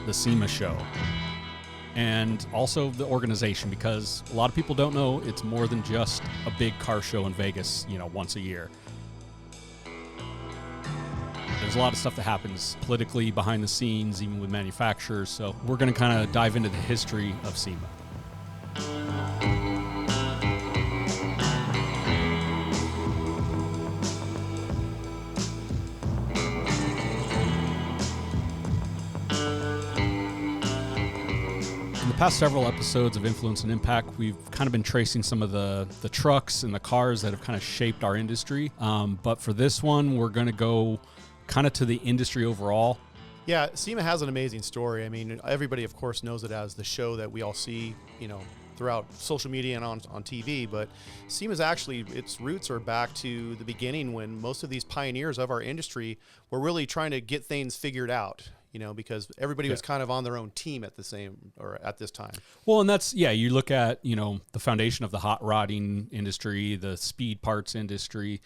the SEMA show, and also the organization, because a lot of people don't know it's more than just a big car show in Vegas, once a year. There's a lot of stuff that happens politically behind the scenes, even with manufacturers. So we're going to kind of dive into the history of SEMA. In the past several episodes of Influence and Impact, we've kind of been tracing some of the trucks and the cars that have kind of shaped our industry. But for this one, we're going to go kind of to the industry overall. Yeah, SEMA has an amazing story. I mean, everybody, of course, knows it as the show that we all see, throughout social media and on TV. But SEMA's actually, its roots are back to the beginning when most of these pioneers of our industry were really trying to get things figured out, because everybody was kind of on their own team at this time. Well, and that's, you look at, the foundation of the hot rodding industry, the speed parts industry.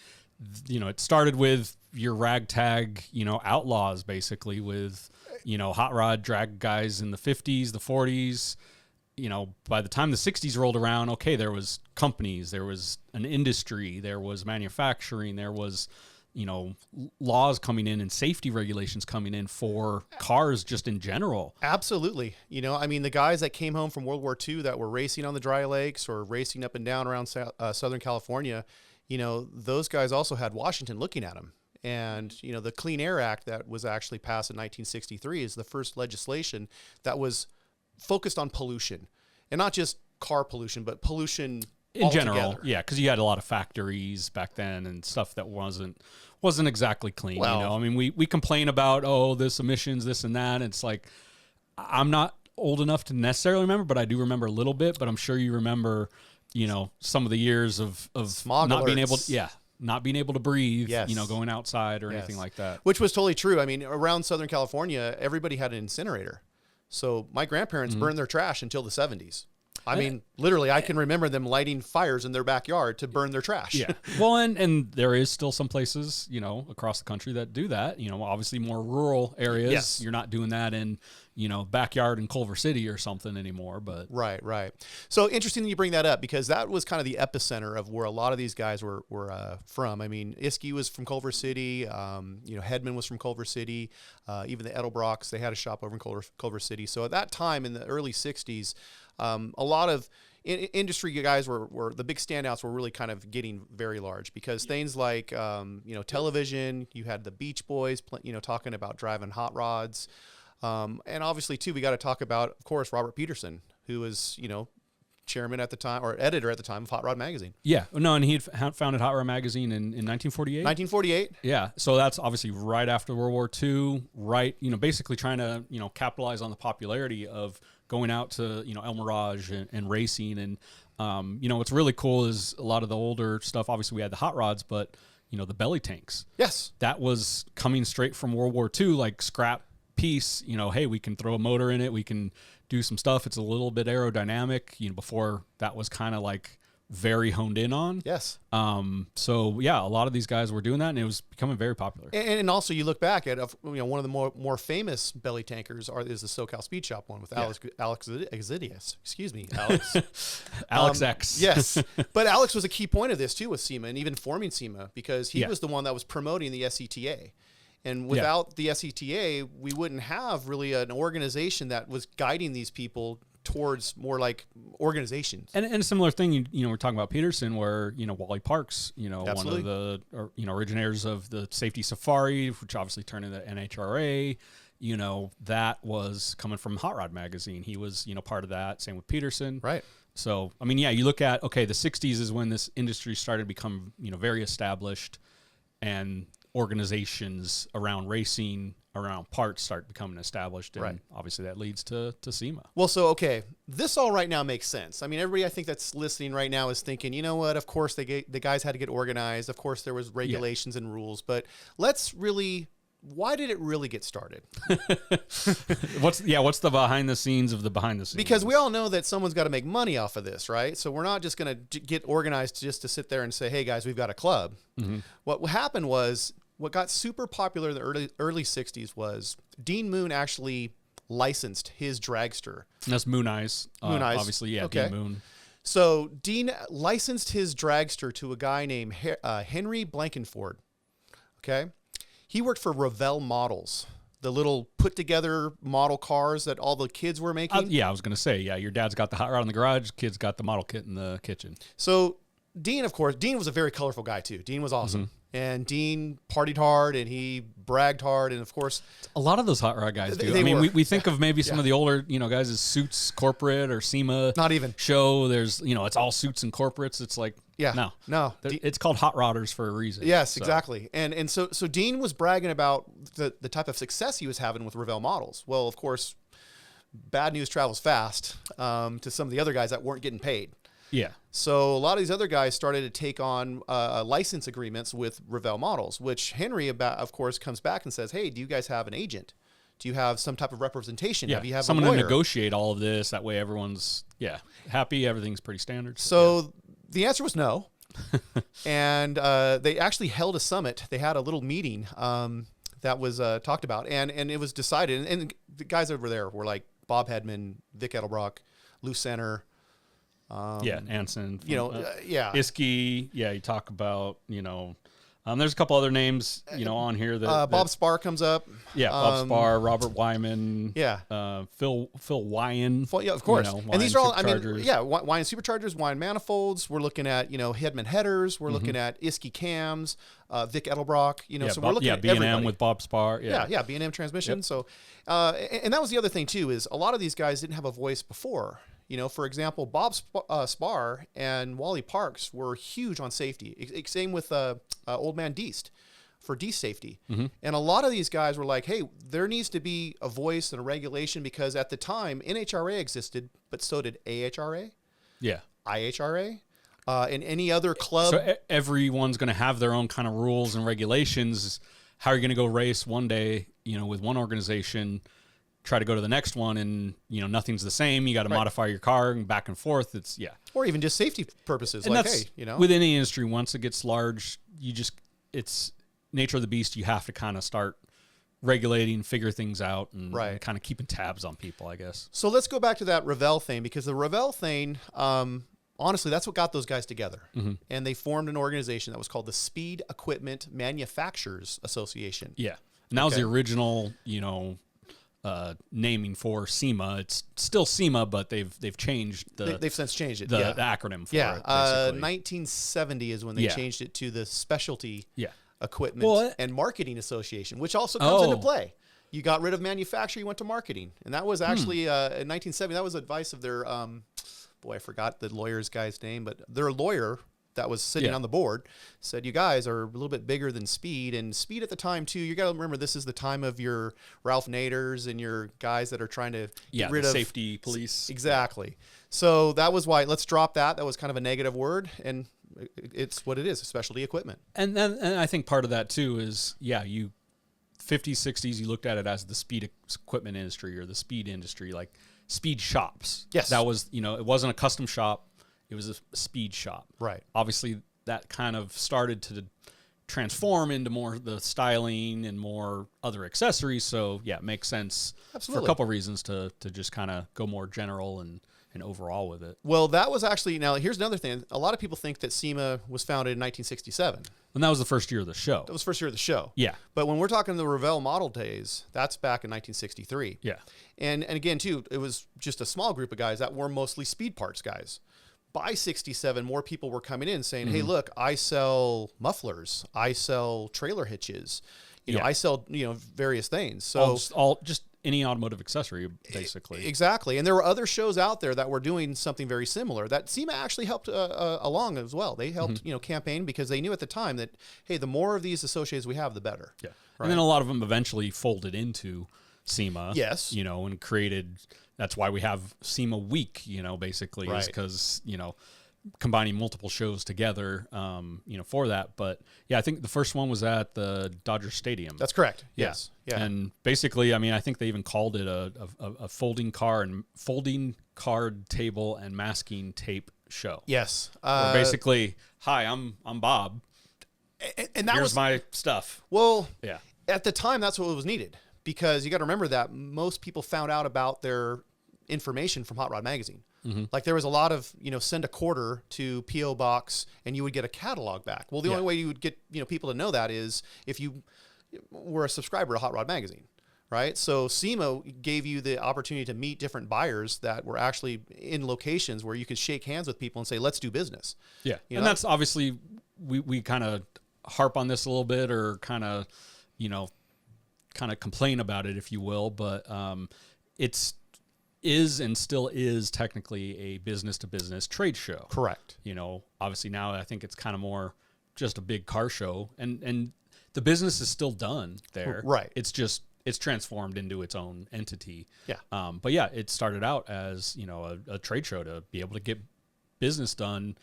It started with your ragtag, outlaws, basically, with, hot rod drag guys in the 50s, the 40s. By the time the 60s rolled around, okay, there was companies, there was an industry, there was manufacturing, there was, laws coming in and safety regulations coming in for cars just in general. Absolutely. The guys that came home from World War II that were racing on the dry lakes or racing up and down around Southern California, those guys also had Washington looking at them. And, the Clean Air Act that was actually passed in 1963 is the first legislation that was focused on pollution, and not just car pollution, but pollution in general. Yeah, because you had a lot of factories back then and stuff that wasn't exactly clean. Well, we complain about, this emissions, this and that. And it's like, I'm not old enough to necessarily remember, but I do remember a little bit. But I'm sure you remember, some of the years of smog not alerts. being able to breathe, yes. going outside or anything like that. Which was totally true. Around Southern California, everybody had an incinerator. So my grandparents burned their trash until the 70s. Literally, I can remember them lighting fires in their backyard to burn their trash. Yeah. Well, and there is still some places, across the country that do that. Obviously more rural areas. Yes. You're not doing that in, backyard in Culver City or something anymore. But Right. So interesting that you bring that up, because that was kind of the epicenter of where a lot of these guys were from. Iskey was from Culver City. Hedman was from Culver City. Even the Edelbrocks, they had a shop over in Culver City. So at that time in the early 60s, a lot of industry guys were the big standouts were really kind of getting very large, because things like, television, you had the Beach Boys, talking about driving hot rods. And obviously too, we got to talk about, of course, Robert Peterson, who was, chairman at the time, or editor at the time, of Hot Rod Magazine. Yeah. No, and he had founded Hot Rod Magazine in 1948. 1948. Yeah. So that's obviously right after World War II, right, basically trying to, capitalize on the popularity of going out to, El Mirage and racing. And, what's really cool is a lot of the older stuff. Obviously we had the hot rods, but, the belly tanks. Yes. That was coming straight from World War II, like scrap piece, hey, we can throw a motor in it. We can do some stuff. It's a little bit aerodynamic, before that was kind of like very honed in on. Yes. So yeah, a lot of these guys were doing that, and it was becoming very popular. And also you look back at, one of the more famous belly tankers is the SoCal Speed Shop one with Alex Exidius. Excuse me, Alex. Alex X. Yes. But Alex was a key point of this too with SEMA, and even forming SEMA, because he was the one that was promoting the SETA. And without the SETA, we wouldn't have really an organization that was guiding these people towards more like organizations. And a similar thing, we're talking about Peterson, where, Wally Parks, Absolutely. one of the, originators of the Safety Safari, which obviously turned into NHRA, that was coming from Hot Rod Magazine. He was, part of that. Same with Peterson. Right. So, you look at, the 60s is when this industry started to become, very established, and organizations around racing, around parts start becoming established, and obviously that leads to SEMA. Well, so, okay, this all right now makes sense. Everybody I think that's listening right now is thinking, you know what, of course the guys had to get organized. Of course there was regulations and rules, but why did it really get started? What's the behind the scenes of the behind the scenes? Because we all know that someone's got to make money off of this, right? So we're not just going to get organized just to sit there and say, hey guys, we've got a club. Mm-hmm. What happened was, what got super popular in the early 60s was Dean Moon actually licensed his dragster. And that's Moon Eyes. Moon Eyes. Obviously, yeah, Okay. Dean Moon. So Dean licensed his dragster to a guy named Henry Blankenford. Okay. He worked for Revell Models, the little put together model cars that all the kids were making. Yeah, I was going to say, yeah, your dad's got the hot rod in the garage, kid's got the model kit in the kitchen. So Dean, of course, Dean was a very colorful guy too. Dean was awesome. And Dean partied hard and he bragged hard. And of course, a lot of those hot rod guys do. They I mean, were. we think of maybe some of the older, guys as Suits Corporate or SEMA. Not even. Show. There's, it's all suits and corporates. It's like, no. It's called hot rodders for a reason. Yes, so. exactly. And so Dean was bragging about the type of success he was having with Revell Models. Well, of course, bad news travels fast to some of the other guys that weren't getting paid. Yeah. So a lot of these other guys started to take on license agreements with Revell Models, which Henry, of course, comes back and says, hey, do you guys have an agent? Do you have some type of representation? Yeah. Have you have someone a lawyer? to negotiate all of this? That way everyone's, happy. Everything's pretty standard. So the answer was no. And they actually held a summit. They had a little meeting that was talked about, and it was decided. And the guys over there were like Bob Hedman, Vic Edelbrock, Lou Center. Anson. Iskey. Yeah, you talk about, there's a couple other names, on here that Bob Spar comes up. Yeah, Bob Spar, Robert Wyman. Yeah. Phil Wyan. Yeah, of course. And these are all, Superchargers. Wyan Superchargers, Wyan Manifolds. We're looking at, Hedman headers. We're looking at Iskey cams, Vic Edelbrock. So we're looking at B&M everybody. with Bob Spar. Yeah, B&M transmission. Yep. So, and that was the other thing too, is a lot of these guys didn't have a voice before. For example, Bob Spar and Wally Parks were huge on safety. Same with Old Man Deist for Deist safety. And a lot of these guys were like, hey, there needs to be a voice and a regulation, because at the time, NHRA existed, but so did AHRA, IHRA, and any other club. So everyone's going to have their own kind of rules and regulations. How are you going to go race one day, with one organization, try to go to the next one, and nothing's the same. You got to modify your car and back and forth. It's or even just safety purposes. And like, that's, hey, with any industry, once it gets large, it's nature of the beast. You have to kind of start regulating, figure things out, and kind of keeping tabs on people, I guess. So let's go back to that Revell thing, because the Revell thing, honestly, that's what got those guys together. And they formed an organization that was called the Speed Equipment Manufacturers Association. Yeah. And that was the original, naming for SEMA. It's still SEMA, but they've changed They've since changed it. The acronym for it. Basically. 1970 is when they changed it to the Specialty Equipment and Marketing Association, which also comes into play. You got rid of manufacturer, you went to marketing, and that was actually in 1970. That was advice of their I forgot the lawyer's guy's name, but their lawyer that was sitting on the board said, you guys are a little bit bigger than Speed. And Speed at the time too, you got to remember, this is the time of your Ralph Naders and your guys that are trying to get rid of safety police. Exactly. So that was why, let's drop that. That was kind of a negative word, and it's what it is, specialty equipment. And I think part of that too is, 50s, 60s, you looked at it as the speed equipment industry or the speed industry, like speed shops. Yes. That was, it wasn't a custom shop. It was a speed shop. Right. Obviously, that kind of started to transform into more the styling and more other accessories. So, it makes sense for a couple of reasons to just kind of go more general and overall with it. Well, that was actually, now here's another thing. A lot of people think that SEMA was founded in 1967. And that was the first year of the show. That was the first year of the show. Yeah. But when we're talking the Revell model days, that's back in 1963. Yeah. And again, too, it was just a small group of guys that were mostly speed parts guys. By 67, more people were coming in saying, hey, look, I sell mufflers. I sell trailer hitches. I sell, various things. So all just any automotive accessory, basically. Exactly. And there were other shows out there that were doing something very similar that SEMA actually helped along as well. They helped, campaign, because they knew at the time that, hey, the more of these associates we have, the better. Yeah. Right? And then a lot of them eventually folded into SEMA. Yes. And created, that's why we have SEMA Week, basically, is because, combining multiple shows together, for that. But I think the first one was at the Dodger Stadium. That's correct. Yes. Yeah. And basically, I think they even called it a folding card table and masking tape show. Yes. Where basically, hi, I'm Bob. And that Here's was my stuff. Well, yeah. At the time, that's what was needed, because you got to remember that most people found out about their information from Hot Rod Magazine. Like there was a lot of, send a quarter to P.O. Box and you would get a catalog back. Well, the only way you would get, people to know that is if you were a subscriber to Hot Rod Magazine, right? So SEMA gave you the opportunity to meet different buyers that were actually in locations where you could shake hands with people and say, let's do business. Yeah. And that's obviously, we kind of harp on this a little bit or kind of complain about it, if you will, but is and still is technically a business-to-business trade show. Correct. Obviously now I think it's kind of more just a big car show, and the business is still done there. Right. It's transformed into its own entity. Yeah. But yeah, it started out as, a trade show to be able to get business done,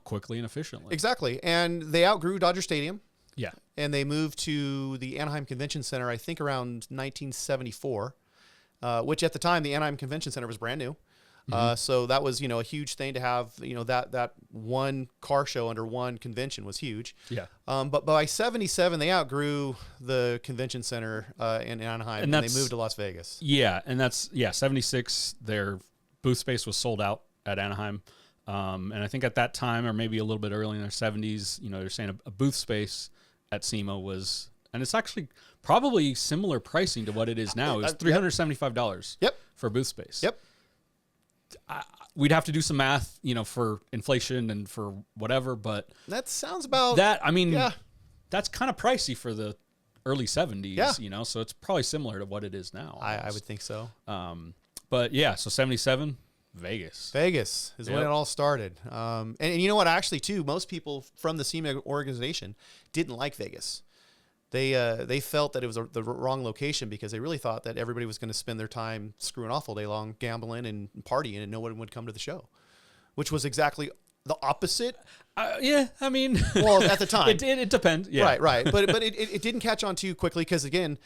quickly and efficiently. Exactly. And they outgrew Dodger Stadium. Yeah. And they moved to the Anaheim Convention Center, I think around 1974. Which at the time, the Anaheim Convention Center was brand new. So that was, a huge thing to have, that one car show under one convention was huge. Yeah. But by 77, they outgrew the convention center in Anaheim and they moved to Las Vegas. Yeah. And 76, their booth space was sold out at Anaheim. And I think at that time, or maybe a little bit early in their 70s, they're saying a booth space at SEMA was, and it's actually probably similar pricing to what it is now. It's $375 for booth space. Yep. We'd have to do some math, for inflation and for whatever, but that sounds about that. I mean, that's kind of pricey for the early 70s, Yeah. So it's probably similar to what it is now. I would think so. But yeah, so 77, Vegas is when it all started. And you know what? Actually, too, most people from the SEMA organization didn't like Vegas. They felt that it was the wrong location because they really thought that everybody was going to spend their time screwing off all day long, gambling and partying, and no one would come to the show, which was exactly the opposite. Yeah, I mean, well, at the time, it depends. Yeah, right. But it didn't catch on too quickly because again,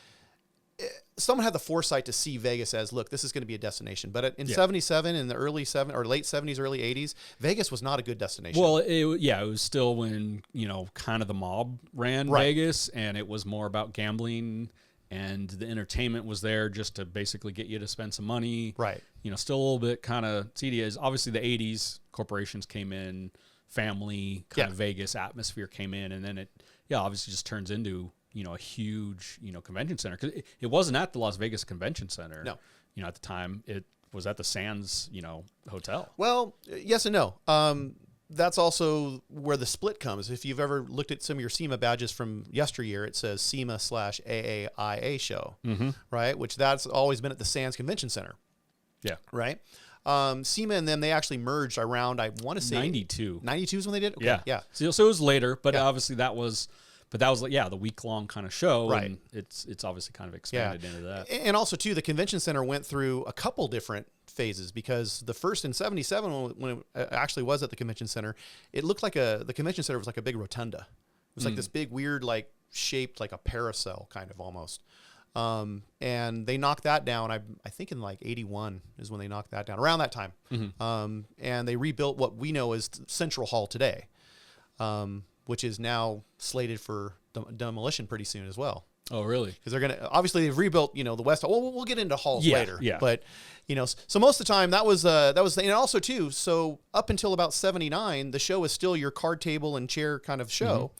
someone had the foresight to see Vegas as, look, this is going to be a destination. But in 77, in the late 70s, early 80s, Vegas was not a good destination. Well, it was still when, kind of the mob ran Vegas, and it was more about gambling, and the entertainment was there just to basically get you to spend some money. Right. Still a little bit kind of seedy. As obviously the 80s, corporations came in, family, kind of Vegas atmosphere came in, and then it, obviously just turns into, a huge, convention center. Because it wasn't at the Las Vegas Convention Center. No. At the time, it was at the Sands, hotel. Well, yes and no. That's also where the split comes. If you've ever looked at some of your SEMA badges from yesteryear, it says SEMA/AAIA show, right? Which that's always been at the Sands Convention Center. Yeah. Right? SEMA and them, they actually merged around, I want to say... 92. 92 is when they did? Okay. Yeah. So it was later, but obviously that was... But that was the week-long kind of show, right? And it's obviously kind of expanded into that. And also, too, the convention center went through a couple different phases because the first in 77, when it actually was at the convention center, it looked like the convention center was like a big rotunda. It was like this big, weird, shaped like a parasol, kind of almost. And they knocked that down. I think in 81 is when they knocked that down, around that time. And they rebuilt what we know as Central Hall today. Which is now slated for demolition pretty soon as well. Oh, really? Because they're gonna obviously they've rebuilt, the West Hall. Well, we'll get into halls later. Yeah. But so most of the time that was and also too. So up until about 79, the show was still your card table and chair kind of show.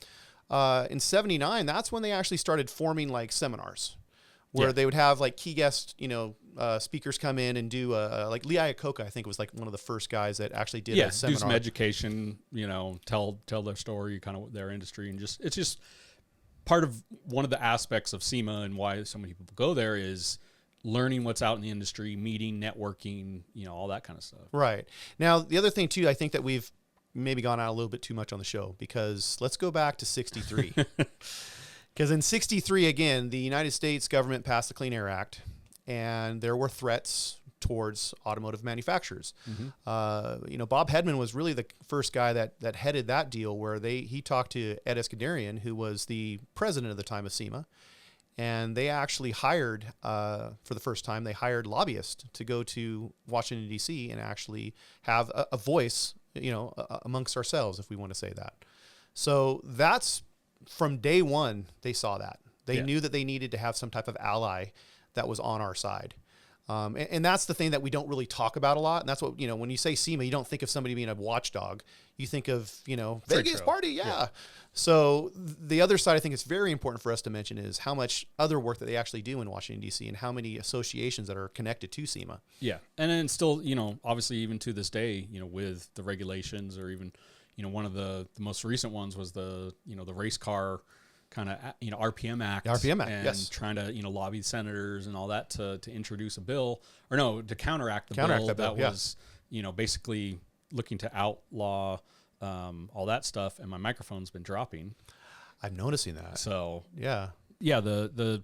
In 79, that's when they actually started forming seminars, where they would have key guest speakers come in and do like Lee Iacocca, I think was one of the first guys that actually did a seminar. Do some education, tell their story, kind of their industry, and it's just part of one of the aspects of SEMA and why so many people go there is learning what's out in the industry, meeting, networking, all that kind of stuff. Right. Now, the other thing too, I think that we've maybe gone out a little bit too much on the show because let's go back to 63. Because in 63, again, the United States government passed the Clean Air Act, and there were threats towards automotive manufacturers. Bob Hedman was really the first guy that headed that deal where he talked to Ed Eskandarian, who was the president at the time of SEMA, and they actually hired, for the first time, they hired lobbyists to go to Washington, D.C. and actually have a voice, amongst ourselves, if we want to say that. So that's... From day one, they saw that. They knew that they needed to have some type of ally that was on our side. And that's the thing that we don't really talk about a lot. And that's what, when you say SEMA, you don't think of somebody being a watchdog. You think of, Vegas party. Yeah. So the other side, I think it's very important for us to mention is how much other work that they actually do in Washington, D.C. and how many associations that are connected to SEMA. Yeah. And then still, obviously even to this day, with the regulations or even, one of the most recent ones was the race car kind of, RPM Act. RPM Act, and yes. trying to, lobby senators and all that to introduce a bill, or no, to counteract the bill that was, basically looking to outlaw all that stuff. And my microphone's been dropping. I'm noticing that. So, yeah, the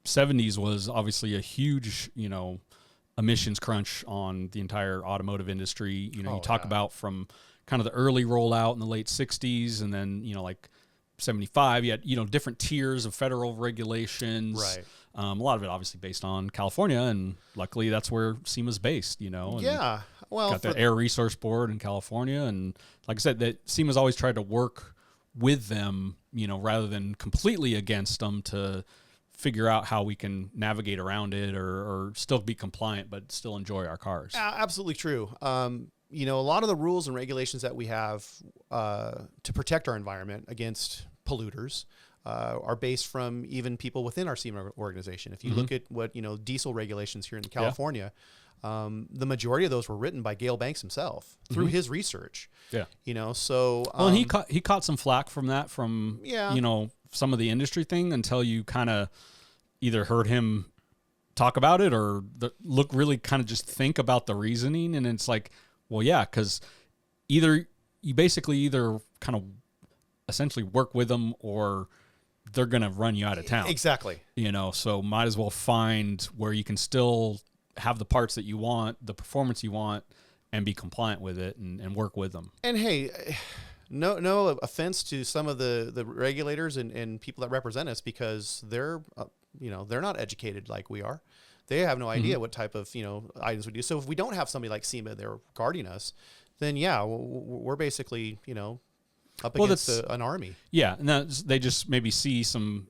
70s was obviously a huge, emissions crunch on the entire automotive industry. You talk about from kind of the early rollout in the late 60s, and then, like 75, you had, different tiers of federal regulations. Right. A lot of it obviously based on California, and luckily that's where SEMA's based, and yeah. Well, got the Air Resource Board in California. And like I said, that SEMA's always tried to work with them, rather than completely against them, to figure out how we can navigate around it or still be compliant, but still enjoy our cars. Absolutely true. A lot of the rules and regulations that we have to protect our environment against polluters are based from even people within our SEMA organization. If you look at what, diesel regulations here in California, the majority of those were written by Gale Banks himself through his research. Yeah. So. Well, and he caught some flack from that, some of the industry thing, until you kind of either heard him talk about it or really kind of just think about the reasoning. And it's like, well, yeah, because you basically kind of essentially work with them or they're going to run you out of town. Exactly. So might as well find where you can still have the parts that you want, the performance you want, and be compliant with it and work with them. And hey, no offense to some of the regulators and people that represent us, because they're not educated like we are. They have no idea what type of, items we do. So if we don't have somebody like SEMA there guarding us, then we're basically, up against an army. Yeah. And they just maybe see some,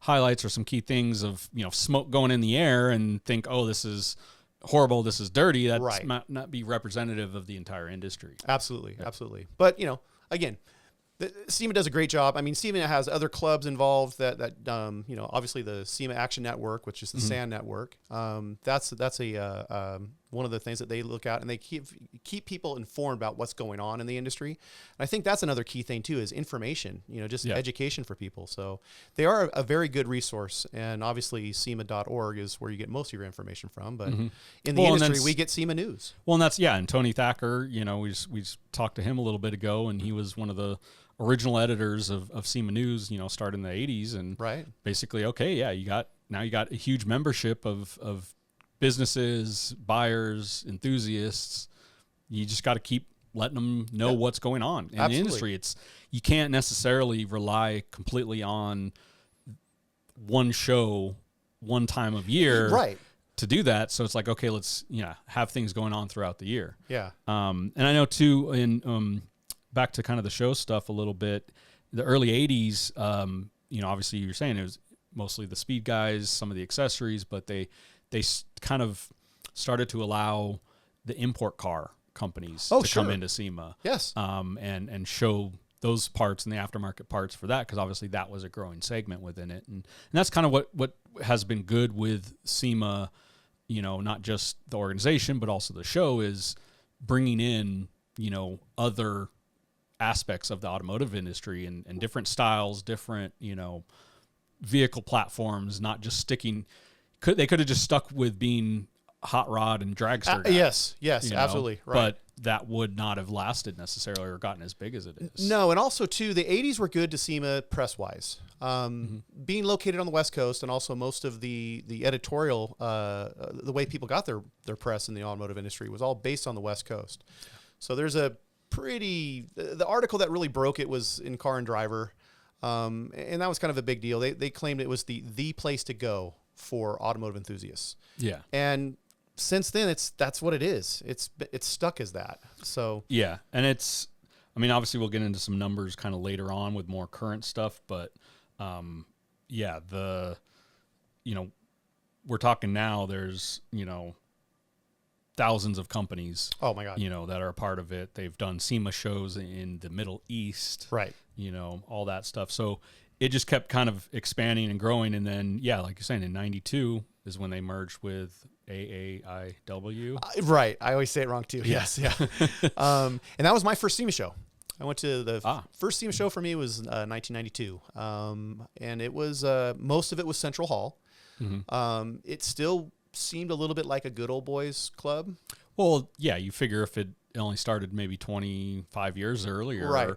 highlights or some key things of, smoke going in the air and think, oh, this is horrible, this is dirty. That's right. not be representative of the entire industry. Absolutely. Yeah. Absolutely. But, again, SEMA does a great job. I mean, SEMA has other clubs involved that obviously the SEMA Action Network, which is the SAN network. That's one of the things that they look at, and they keep people informed about what's going on in the industry. And I think that's another key thing too, is information, education for people. So they are a very good resource, and obviously SEMA.org is where you get most of your information from. But in the industry, we get SEMA News. Well, and and Tony Thacker, we talked to him a little bit ago, and he was one of the original editors of SEMA News, started in the 80s, and basically, you got a huge membership of businesses, buyers, enthusiasts. You just got to keep letting them know what's going on in the industry. You can't necessarily rely completely on one show, one time of year, to do that. So it's like, okay, let's have things going on throughout the year. Yeah. And I know too, in back to kind of the show stuff a little bit, the early 80s, obviously you're saying it was mostly the speed guys, some of the accessories, but they kind of started to allow the import car companies to come into SEMA. Yes. And show those parts and the aftermarket parts for that, because obviously that was a growing segment within it. And that's kind of what has been good with SEMA, not just the organization, but also the show, is bringing in, other aspects of the automotive industry and different styles, different, vehicle platforms, not just sticking. They could have just stuck with being hot rod and dragster guys. Yes, absolutely. Right. But that would not have lasted necessarily or gotten as big as it is. No, and also too, the 80s were good to SEMA press-wise. Being located on the West Coast, and also most of the editorial, the way people got their press in the automotive industry was all based on the West Coast. So there's the article that really broke it was in Car and Driver, and that was kind of a big deal. They claimed it was the place to go for automotive enthusiasts. Yeah. And since then, that's what it is. It's stuck as that. So yeah, and obviously we'll get into some numbers kind of later on with more current stuff, but yeah, we're talking now, there's, thousands of companies, Oh my God. that are a part of it. They've done SEMA shows in the Middle East, Right. All that stuff. So it just kept kind of expanding and growing. And then, yeah, like you're saying, in 92 is when they merged with AAIW. Right. I always say it wrong too. Yes. Yeah. And that was my first SEMA show. I went to the first SEMA show for me was 1992. And it was, most of it was Central Hall. Mm-hmm. It still seemed a little bit like a good old boys club. Well, yeah, you figure if it only started maybe 25 years earlier, Right.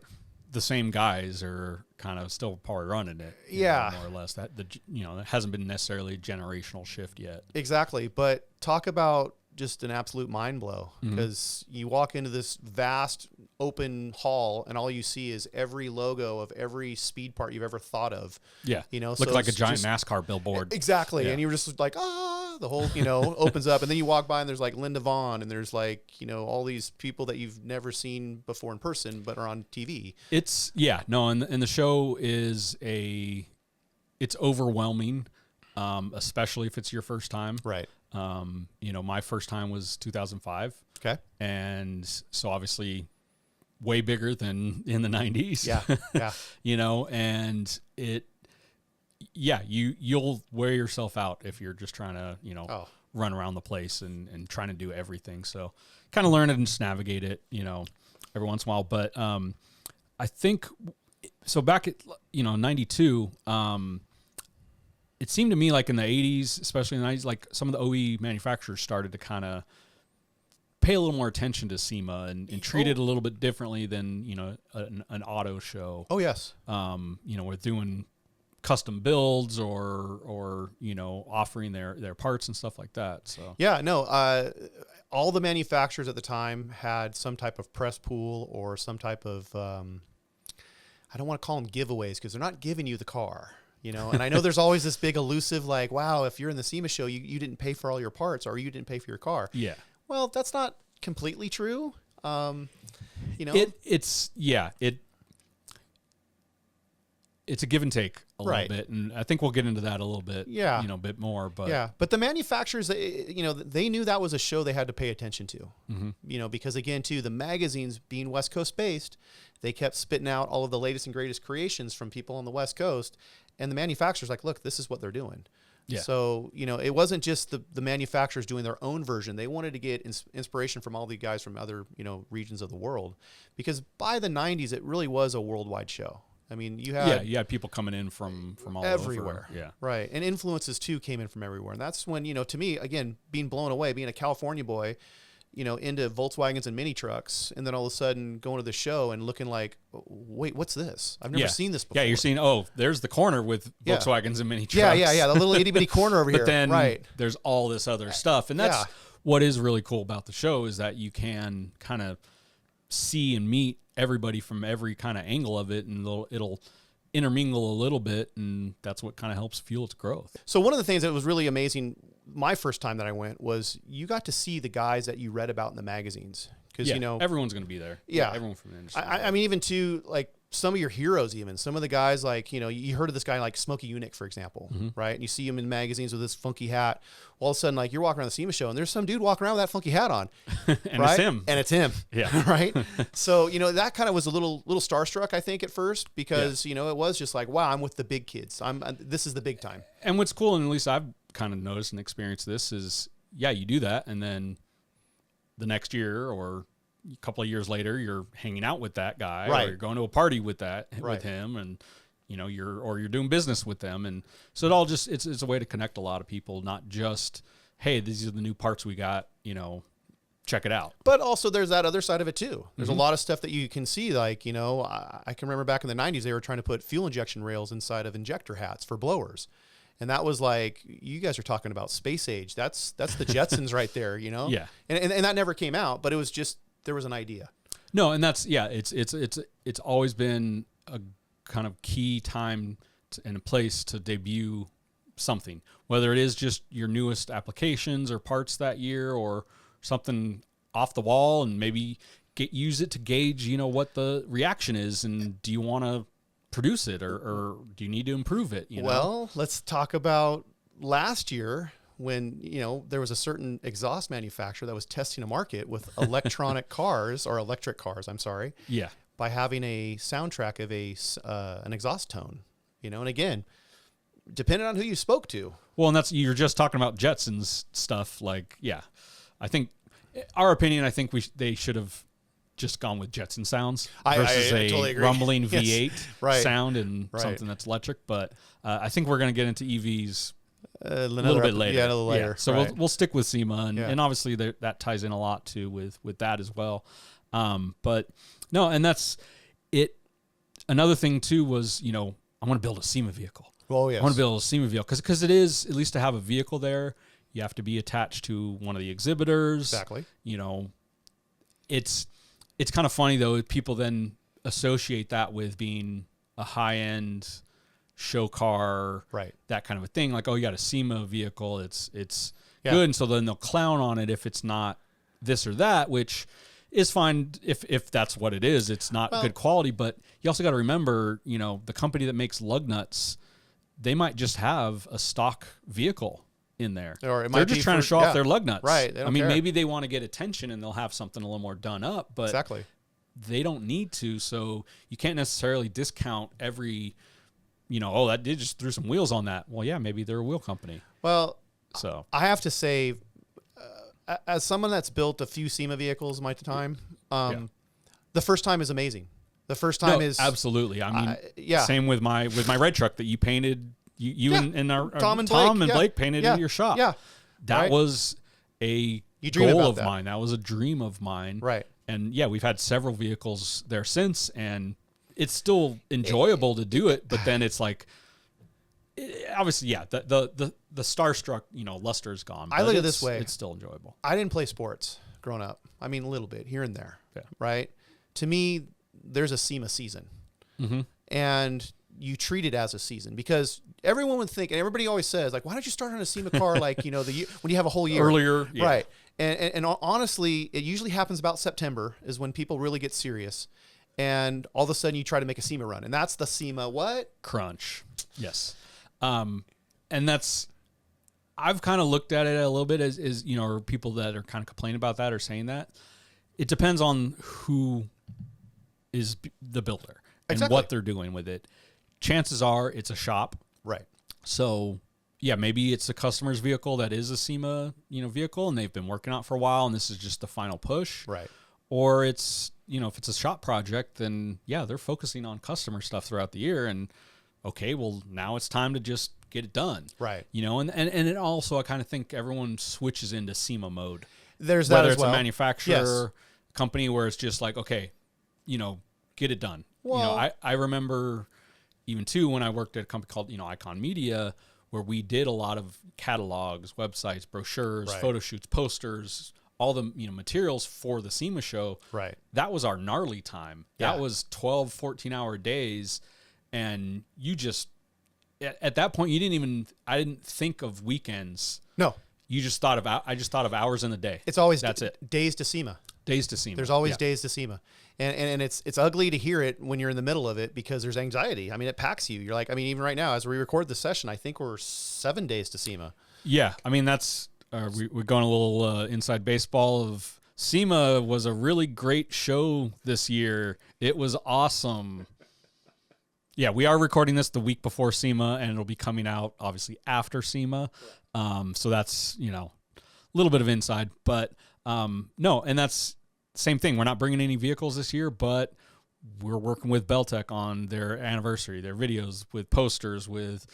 the same guys are kind of still part running it. Yeah. More or less. That it hasn't been necessarily a generational shift yet. Exactly. But talk about just an absolute mind blow, because you walk into this vast open hall and all you see is every logo of every speed part you've ever thought of. Yeah. So Looked like a it's giant just, NASCAR billboard. Exactly. Yeah. And you were just like, the whole, opens up, and then you walk by and there's like Linda Vaughn and there's like, all these people that you've never seen before in person, but are on TV. And the show is it's overwhelming, especially if it's your first time. Right. My first time was 2005. Okay. And so obviously way bigger than in the 90s. Yeah. Yeah. And you'll wear yourself out if you're just trying to, run around the place and trying to do everything. So kind of learn it and just navigate it, every once in a while. But I think, so back at, 92, it seemed to me like in the 80s, especially in the 90s, like some of the OE manufacturers started to kind of pay a little more attention to SEMA and treat it a little bit differently than, an auto show. Oh, yes. We're doing custom builds or offering their parts and stuff like that. So yeah, no, all the manufacturers at the time had some type of press pool or some type of, I don't want to call them giveaways because they're not giving you the car. And I know there's always this big elusive, like, wow, if you're in the SEMA show, you didn't pay for all your parts or you didn't pay for your car. Yeah. Well, that's not completely true. It's a give and take a right. little bit. And I think we'll get into that a little bit, yeah. A bit more, but yeah, but the manufacturers, they knew that was a show they had to pay attention to, because again, too, the magazines being West Coast based, they kept spitting out all of the latest and greatest creations from people on the West Coast. And the manufacturers like, look, this is what they're doing. Yeah. So, it wasn't just the manufacturers doing their own version. They wanted to get inspiration from all the guys from other, regions of the world, because by the 90s, it really was a worldwide show. I mean, you had people coming in from all everywhere. Over. Yeah. Right. And influences too came in from everywhere. And that's when, to me, again, being blown away, being a California boy, into Volkswagens and mini trucks, and then all of a sudden going to the show and looking like, wait, what's this? I've never seen this before. Yeah, you're seeing, there's the corner with Volkswagens and mini trucks. Yeah. The little itty bitty corner over here. But then right. there's all this other stuff. And that's what is really cool about the show, is that you can kind of see and meet everybody from every kind of angle of it, and it'll intermingle a little bit, and that's what kind of helps fuel its growth. So one of the things that was really amazing my first time that I went was you got to see the guys that you read about in the magazines, because everyone's going to be there. Yeah, everyone from the industry. I mean, even to like some of your heroes, even some of the guys, like, you heard of this guy like Smokey Yunick, for example, right? And you see him in magazines with this funky hat. All of a sudden, like, you're walking around the SEMA show and there's some dude walking around with that funky hat on. And right? it's him. And it's him. Yeah. Right. So, that kind of was a little starstruck, I think, at first, because, it was just like, wow, I'm with the big kids. This is the big time. And what's cool, and at least I've kind of noticed and experienced this, is, you do that. And then the next year or a couple of years later, you're hanging out with that guy, right. or you're going to a party with right. with him, and you're doing business with them, and so it all just it's a way to connect a lot of people, not just, hey, these are the new parts we got, check it out. But also there's that other side of it too. There's a lot of stuff that you can see, like, I can remember back in the 90s they were trying to put fuel injection rails inside of injector hats for blowers. And that was like, you guys are talking about space age. That's the Jetsons right there, Yeah. And that never came out, but it was just, there was an idea. No, and that's, it's always been a kind of key time and a place to debut something, whether it is just your newest applications or parts that year, or something off the wall, and maybe use it to gauge, what the reaction is, and do you want to produce it, or do you need to improve it? You know? Well, let's talk about last year when, there was a certain exhaust manufacturer that was testing a market with electric cars, I'm sorry. Yeah. By having a soundtrack of an exhaust tone, and again, depending on who you spoke to. Well, and you're just talking about Jetsons stuff. Like, yeah, I think our opinion, I think they should have just gone with Jetson sounds versus I totally agree. rumbling Yes. V8 Right. sound and Right. something that's electric. But I think we're going to get into EVs A little bit later. Yeah, a little later. So right. we'll stick with SEMA, and, Yeah. and obviously that ties in a lot too with that as well. But no, and that's it. Another thing too was, I want to build a SEMA vehicle. Oh, yes. I want to build a SEMA vehicle because it is, at least to have a vehicle there, you have to be attached to one of the exhibitors. Exactly. It's kind of funny though. People then associate that with being a high end show car, Right. that kind of a thing. Like, oh, you got a SEMA vehicle. It's Yeah. good. And so then they'll clown on it if it's not this or that, which is fine if that's what it is. It's not good quality, but you also got to remember, the company that makes lug nuts, they might just have a stock vehicle in there. Or it They're might just be trying to for- show off yeah. their lug nuts. Right, they don't I mean, care. maybe they want to get attention and they'll have something a little more done up, but Exactly. they don't need to. So you can't necessarily discount every, that did just threw some wheels on that. Well, yeah, maybe they're a wheel company. Well, So I have to say, as someone that's built a few SEMA vehicles in my time, the first time is amazing. The first time is absolutely. I mean, yeah. same with my red truck that you painted. You Yeah. and our Tom and Tom Blake, and Blake painted yeah. in your shop. Yeah. That Right. was a You dream goal about of that. mine. That was a dream of mine. Right. And yeah, we've had several vehicles there since, and it's still enjoyable to do it. But then it's like, obviously, yeah, the starstruck, luster is gone. I but look at it it's- this way. it's still enjoyable. I didn't play sports growing up. I mean, a little bit here and there. Yeah. Right. To me, there's a SEMA season, Mm-hmm. and you treat it as a season because everyone would think, and everybody always says, like, why don't you start on a SEMA car like when you have a whole year Earlier, yeah. right? And honestly, it usually happens about September is when people really get serious, and all of a sudden you try to make a SEMA run, and that's the SEMA crunch. Yes. And that's, I've kind of looked at it a little bit as or people that are kind of complaining about that or saying that. It depends on who is the builder and Exactly. what they're doing with it. Chances are it's a shop. right. So yeah, maybe it's the customer's vehicle that is a SEMA, vehicle, and they've been working out for a while and this is just the final push. Right. Or it's, if it's a shop project, then yeah, they're focusing on customer stuff throughout the year. And okay, well now it's time to just get it done. Right. And it also, I kind of think everyone switches into SEMA mode. There's that Whether as it's well. a manufacturer, Yes. company where it's just like, okay, get it done. Well- I remember even too when I worked at a company called, Icon Media, where we did a lot of catalogs, websites, brochures, Right. photo shoots, posters, all the materials for the SEMA show. Right. That was our gnarly time. Yeah. That was 12, 14-hour days. And you just, at that point, I didn't think of weekends. No, I just thought of hours in the day. it's always That's it. days to SEMA. Days to SEMA. There's always Yeah. days to SEMA. And it's ugly to hear it when you're in the middle of it because there's anxiety. I mean, it packs you. You're like, even right now, as we record this session, I think we're 7 days to SEMA. Yeah, I mean that's we're going a little inside baseball of SEMA was a really great show this year. It was awesome. Yeah, we are recording this the week before SEMA, and it'll be coming out obviously after SEMA. So that's a little bit of inside, but no, and that's same thing. We're not bringing any vehicles this year, but we're working with Beltec on their anniversary, their videos with posters, with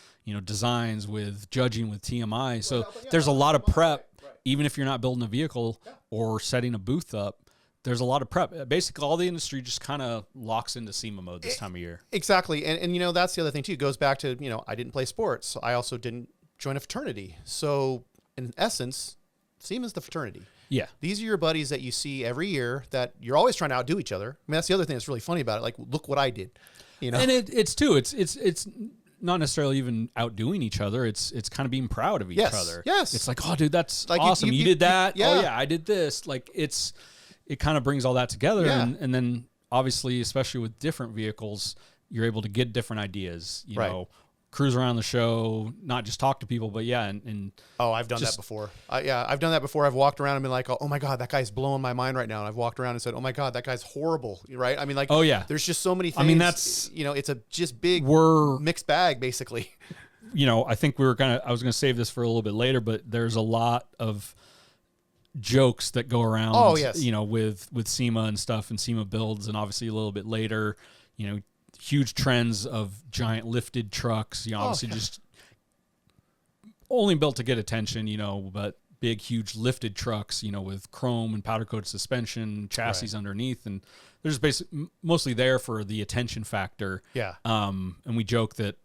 designs, with judging, with TMI. So there's a lot of prep, even if you're not building a vehicle or setting a booth up. There's a lot of prep. Basically, all the industry just kind of locks into SEMA mode this time of year. Exactly. And that's the other thing too. It goes back to, I didn't play sports. I also didn't join a fraternity. So in essence, SEMA's the fraternity. Yeah. These are your buddies that you see every year that you're always trying to outdo each other. I mean, that's the other thing that's really funny about it. Like, look what I did, And it's not necessarily even outdoing each other. It's kind of being proud of each other. Yes. It's like, oh, dude, that's Like awesome. You did that. yeah. Oh, yeah, I did this. Like, it kind of brings all that together. Yeah. And then, obviously, especially with different vehicles, you're able to get different ideas, you Right. know, cruise around the show, not just talk to people, but yeah. And Oh, I've done that before. I've done that before. I've walked around and been like, oh my God, that guy's blowing my mind right now. And I've walked around and said, oh my God, that guy's horrible. Right. I mean, like, oh yeah, there's just so many things. I mean, that's, you know, it's a just big mixed bag, basically. You know, I think I was going to save this for a little bit later, but there's a lot of jokes that go around, Oh, yes. you know, with SEMA and stuff and SEMA builds. And obviously a little bit later, you know, huge trends of giant lifted trucks, you know, obviously just only built to get attention, you know, but big, huge lifted trucks, you know, with chrome and powder coated suspension, chassis underneath. And they're just basically mostly there for the attention factor. Yeah. And we joke that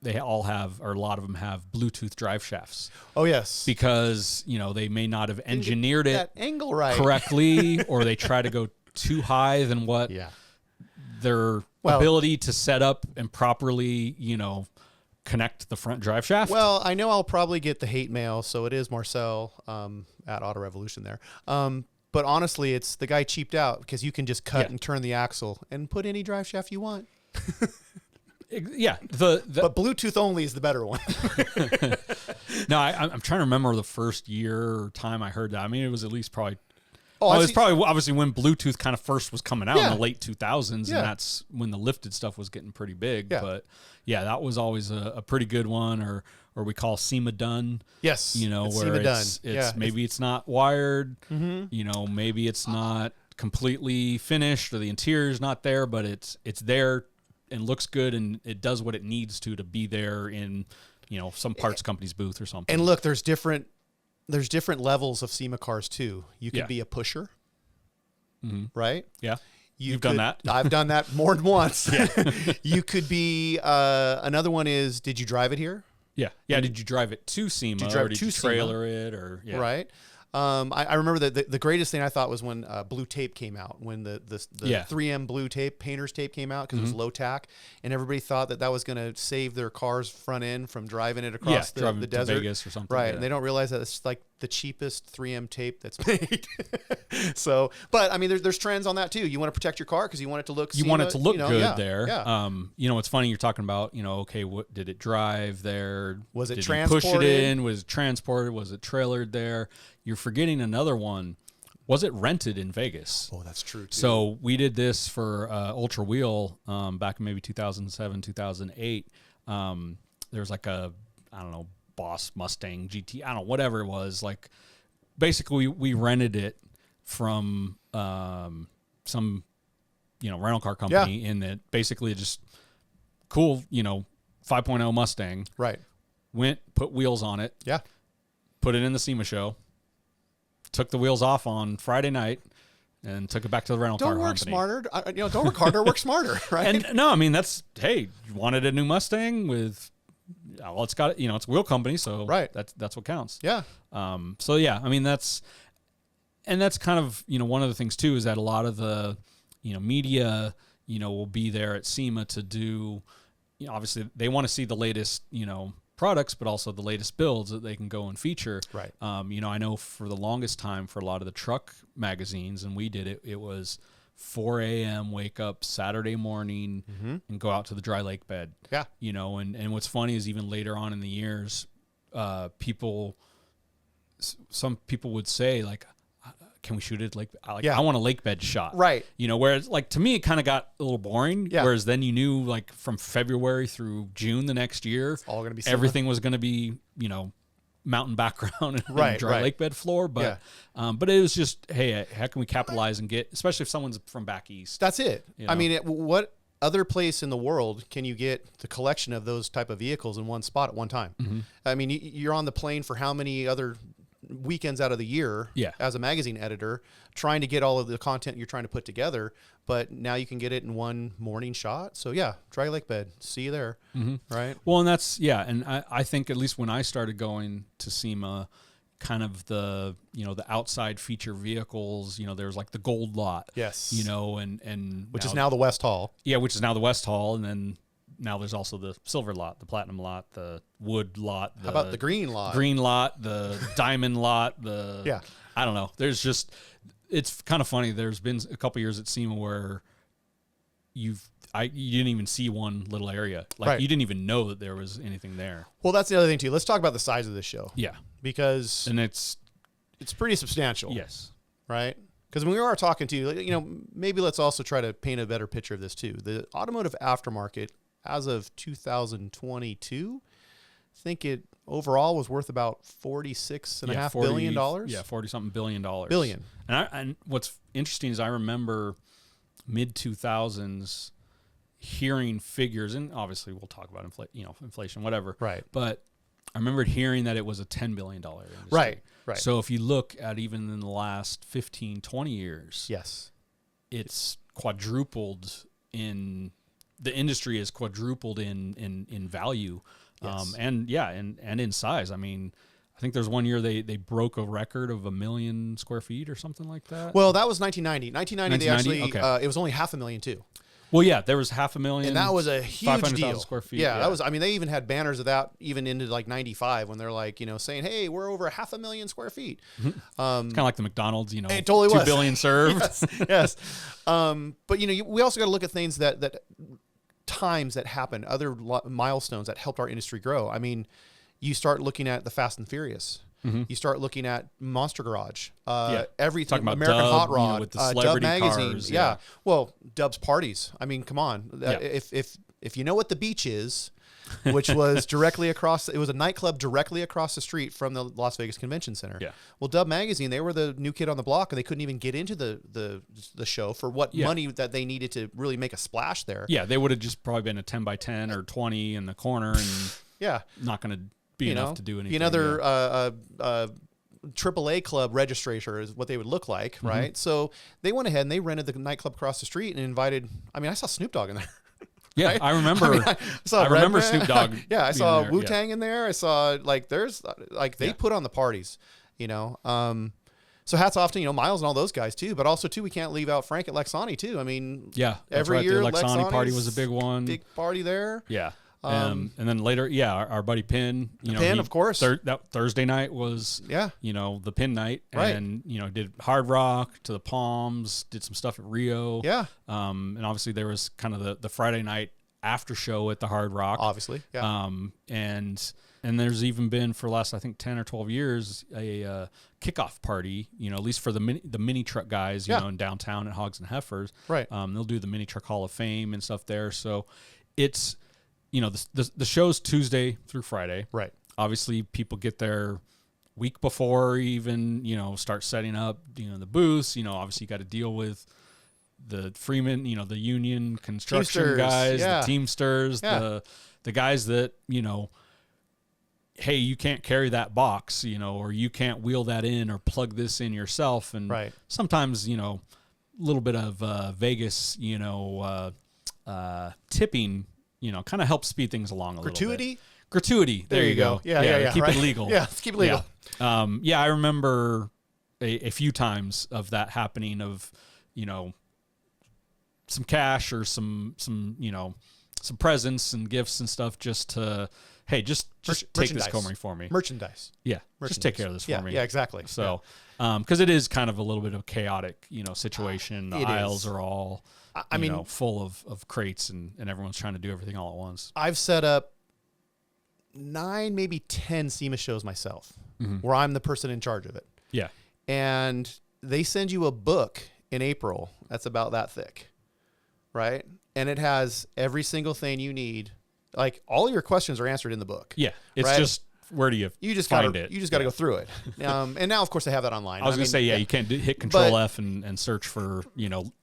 they all have, or a lot of them have, Bluetooth drive shafts. Oh yes. Because, you know, they may not have engineered it that angle right correctly, or they try to go too high than what their ability to set up and properly, you know, connect the front drive shaft. Well, I know I'll probably get the hate mail, so it is Marcel at Auto Revolution there. But honestly, it's the guy cheaped out because you can just cut and turn the axle and put any drive shaft you want. Yeah, but Bluetooth only is the better one. No, I'm trying to remember the first year or time I heard that. I mean, it was at least probably. Oh, it was probably obviously when Bluetooth kind of first was coming out in Yeah. the late 2000s, Yeah. and that's when the lifted stuff was getting pretty big. Yeah. But yeah, that was always a pretty good one, or we call SEMA done. Yes, You know, it's where SEMA done. it's Yeah. maybe it's not wired, Mm-hmm. you know, maybe it's not completely finished, or the interior's not there, but it's there and looks good, and it does what it needs to be there in, you know, some parts company's booth or something. And look, there's different levels of SEMA cars too. You could be a pusher, right? Yeah. You've could- done that. I've done that more than once. You could be another one is, did you drive it here? Yeah. Yeah. Did you drive it to SEMA, Did you drive or it did to you SEMA? trailer it, or Right. I remember that the greatest thing I thought was when blue tape came out, when the 3M blue tape, painter's tape came out, because it was low tack, and everybody thought that was going to save their car's front end from driving it across driving the to desert. Vegas or something. Right, Yeah. and they don't realize that it's like the cheapest 3M tape that's made. So, but I mean, there's trends on that too. You want to protect your car because you want it to look. You want it to look good yeah, there. Yeah. You know, it's funny you're talking about, you know, okay, what did it drive there? Was it did you push it transported? in? Was it transported? Was it trailered there? You're forgetting another one. Was it rented in Vegas? Oh, that's true too. So we did this for Ultra Wheel back in maybe 2007, 2008. There was like a, I don't know, Boss Mustang GT, I don't know, whatever it was. Like, basically, we rented it from some, you know, rental car company, in that basically just cool, you know, 5.0 Mustang. Right. Went, put wheels on it. Yeah. Put it in the SEMA show. Took the wheels off on Friday night and took it back to the rental car Don't work company. smarter. Don't work harder. Work smarter. Right. And no, I mean, that's, hey, you wanted a new Mustang with, well, it's got, you know, it's a wheel company, so that's what counts. Yeah. So yeah, I mean, that's kind of, you know, one of the things too, is that a lot of the, you know, media, you know, will be there at SEMA to do, you know, obviously they want to see the latest, you know, products, but also the latest builds that they can go and feature. Right. You know, I know for the longest time for a lot of the truck magazines, and we did it, it was 4 a.m. wake up Saturday morning and go out to the dry lake bed. Yeah. You know, and what's funny is even later on in the years, some people would say, like, can we shoot it? Like, I want a lake bed shot. Right. You know, whereas, like, to me, it kind of got a little boring. Yeah. Whereas then you knew, like, from February through June the next year, It's all going to be everything was going to be, you know, mountain background and dry lake bed floor. But but it was just, hey, how can we capitalize and get, especially if someone's from back east. That's it. You I know? mean, what other place in the world can you get the collection of those type of vehicles in one spot at one time? I mean, you're on the plane for how many other weekends out of the year as a magazine editor trying to get all of the content you're trying to put together, but now you can get it in one morning shot. So yeah, dry lake bed, see you there. Right. Well, and that's, and I think at least when I started going to SEMA, kind of the, you know, the outside feature vehicles, you know, there's like the gold lot, Yes. and Which is now the West Hall. Yeah. Which is now the West Hall. And then now there's also the silver lot, the platinum lot, the wood lot. How about the green lot? Green lot, the diamond lot, I don't know. There's just, it's kind of funny. There's been a couple years at SEMA where you didn't even see one little area. Like you didn't even know that there was anything there. Well, that's the other thing too. Let's talk about the size of this show. Yeah. Because And it's pretty substantial. Yes. Right? Because when we are talking to you, maybe let's also try to paint a better picture of this too. The automotive aftermarket, as of 2022, I think it overall was worth about $46.5 billion. Yeah, 40-something $billion. Billion. And what's interesting is I remember mid-2000s hearing figures, and obviously we'll talk about inflation, whatever. Right. But I remembered hearing that it was a $10 billion industry. Right. So if you look at even in the last 15, 20 years, yes, it's quadrupled the industry is quadrupled in value. Yes. And in size. I mean, I think there's one year they broke a record of 1 million square feet or something like that. Well, that was 1990. 1990, they actually, okay. it was only 500,000 too. Well, yeah, there was 500,000. And that was a huge deal. Square feet. Yeah, that was, I mean, they even had banners of that even into like 95 when they're like, saying, hey, we're over 500,000 square feet. It's kind of like the McDonald's, it totally 2 was. billion served. Yes. But, we also got to look at things that times that happened, other milestones that helped our industry grow. I mean, you start looking at the Fast and Furious. Mm-hmm. You start looking at Monster Garage, everything, talking about American Dub, Hot Rod, with the celebrity Dub magazine. cars, Yeah. Well, Dub's parties. I mean, come on. Yeah. If you know what the beach is, which was directly across, it was a nightclub directly across the street from the Las Vegas Convention Center. Yeah. Well, Dub magazine, they were the new kid on the block, and they couldn't even get into the show for what money that they needed to really make a splash there. Yeah, they would have just probably been a 10 by 10 or 20 in the corner, and not going to be enough to do anything. Another AAA club registrar is what they would look like, right? So they went ahead and they rented the nightclub across the street and invited. I mean, I saw Snoop Dogg in there. Yeah, Right? I remember. I remember Snoop Dogg. Yeah, I saw there. Wu-Tang in there. I saw they put on the parties, So hats off to Miles and all those guys too, but also too we can't leave out Frank at Lexani too. I mean, every year the Lexani Lexani's party was a big one. Big party there. Yeah. And then later, our buddy Pin, of course. That Thursday night was, the Pin night, right. And did Hard Rock to the Palms, did some stuff at Rio, and obviously there was kind of the Friday night after show at the Hard Rock, obviously, and there's even been for the last I think 10 or 12 years a kickoff party, at least for the mini truck guys, in downtown at Hogs and Heifers, right? They'll do the Mini Truck Hall of Fame and stuff there, so it's. The show's Tuesday through Friday. Right. Obviously, people get there week before even, start setting up, the booths. Obviously, you got to deal with the Freeman, the union construction Teamsters, guys, the Teamsters, the guys that, hey, you can't carry that box, or you can't wheel that in or plug this in yourself. And sometimes, a little bit of Vegas, tipping, kind of helps speed things along a little bit. Gratuity. There you go. Yeah. Keep it legal. Yeah, let's keep it legal. I remember a few times of that happening of, some cash or some presents and gifts and stuff just to, hey, just take this Comrie for me. Merchandise. Yeah. Just take care of this for me. Yeah, exactly. So, because it is kind of a little bit of a chaotic, situation. The aisles are all... I mean, full of crates and everyone's trying to do everything all at once. I've set up 9, maybe 10 SEMA shows myself where I'm the person in charge of it. Yeah. And they send you a book in April that's about that thick, right? And it has every single thing you need. Like all your questions are answered in the book. Yeah. It's just... Where do you just find it? You just got to go through it. And now, of course, they have that online. I was going to say, you can't hit Control F and search for,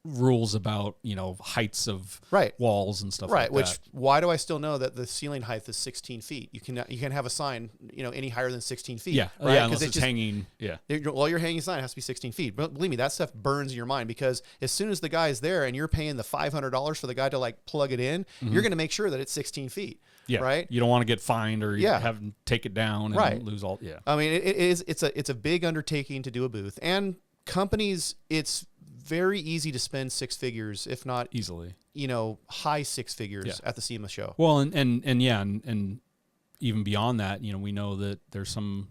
rules about, heights of walls and stuff like that. Which, why do I still know that the ceiling height is 16 feet? You can have a sign, any higher than 16 feet. Yeah. Right? Yeah, unless it's hanging. Yeah. Well, your hanging sign has to be 16 feet. But believe me, that stuff burns in your mind because as soon as the guy is there and you're paying the $500 for the guy to plug it in, you're going to make sure that it's 16 feet. Yeah. Right. You don't want to get fined or have them take it down and lose all. Yeah. I mean, it's a big undertaking to do a booth, and companies, it's very easy to spend 6 figures, if not easily, high 6 figures at the SEMA show. Well, and even beyond that, we know that there's some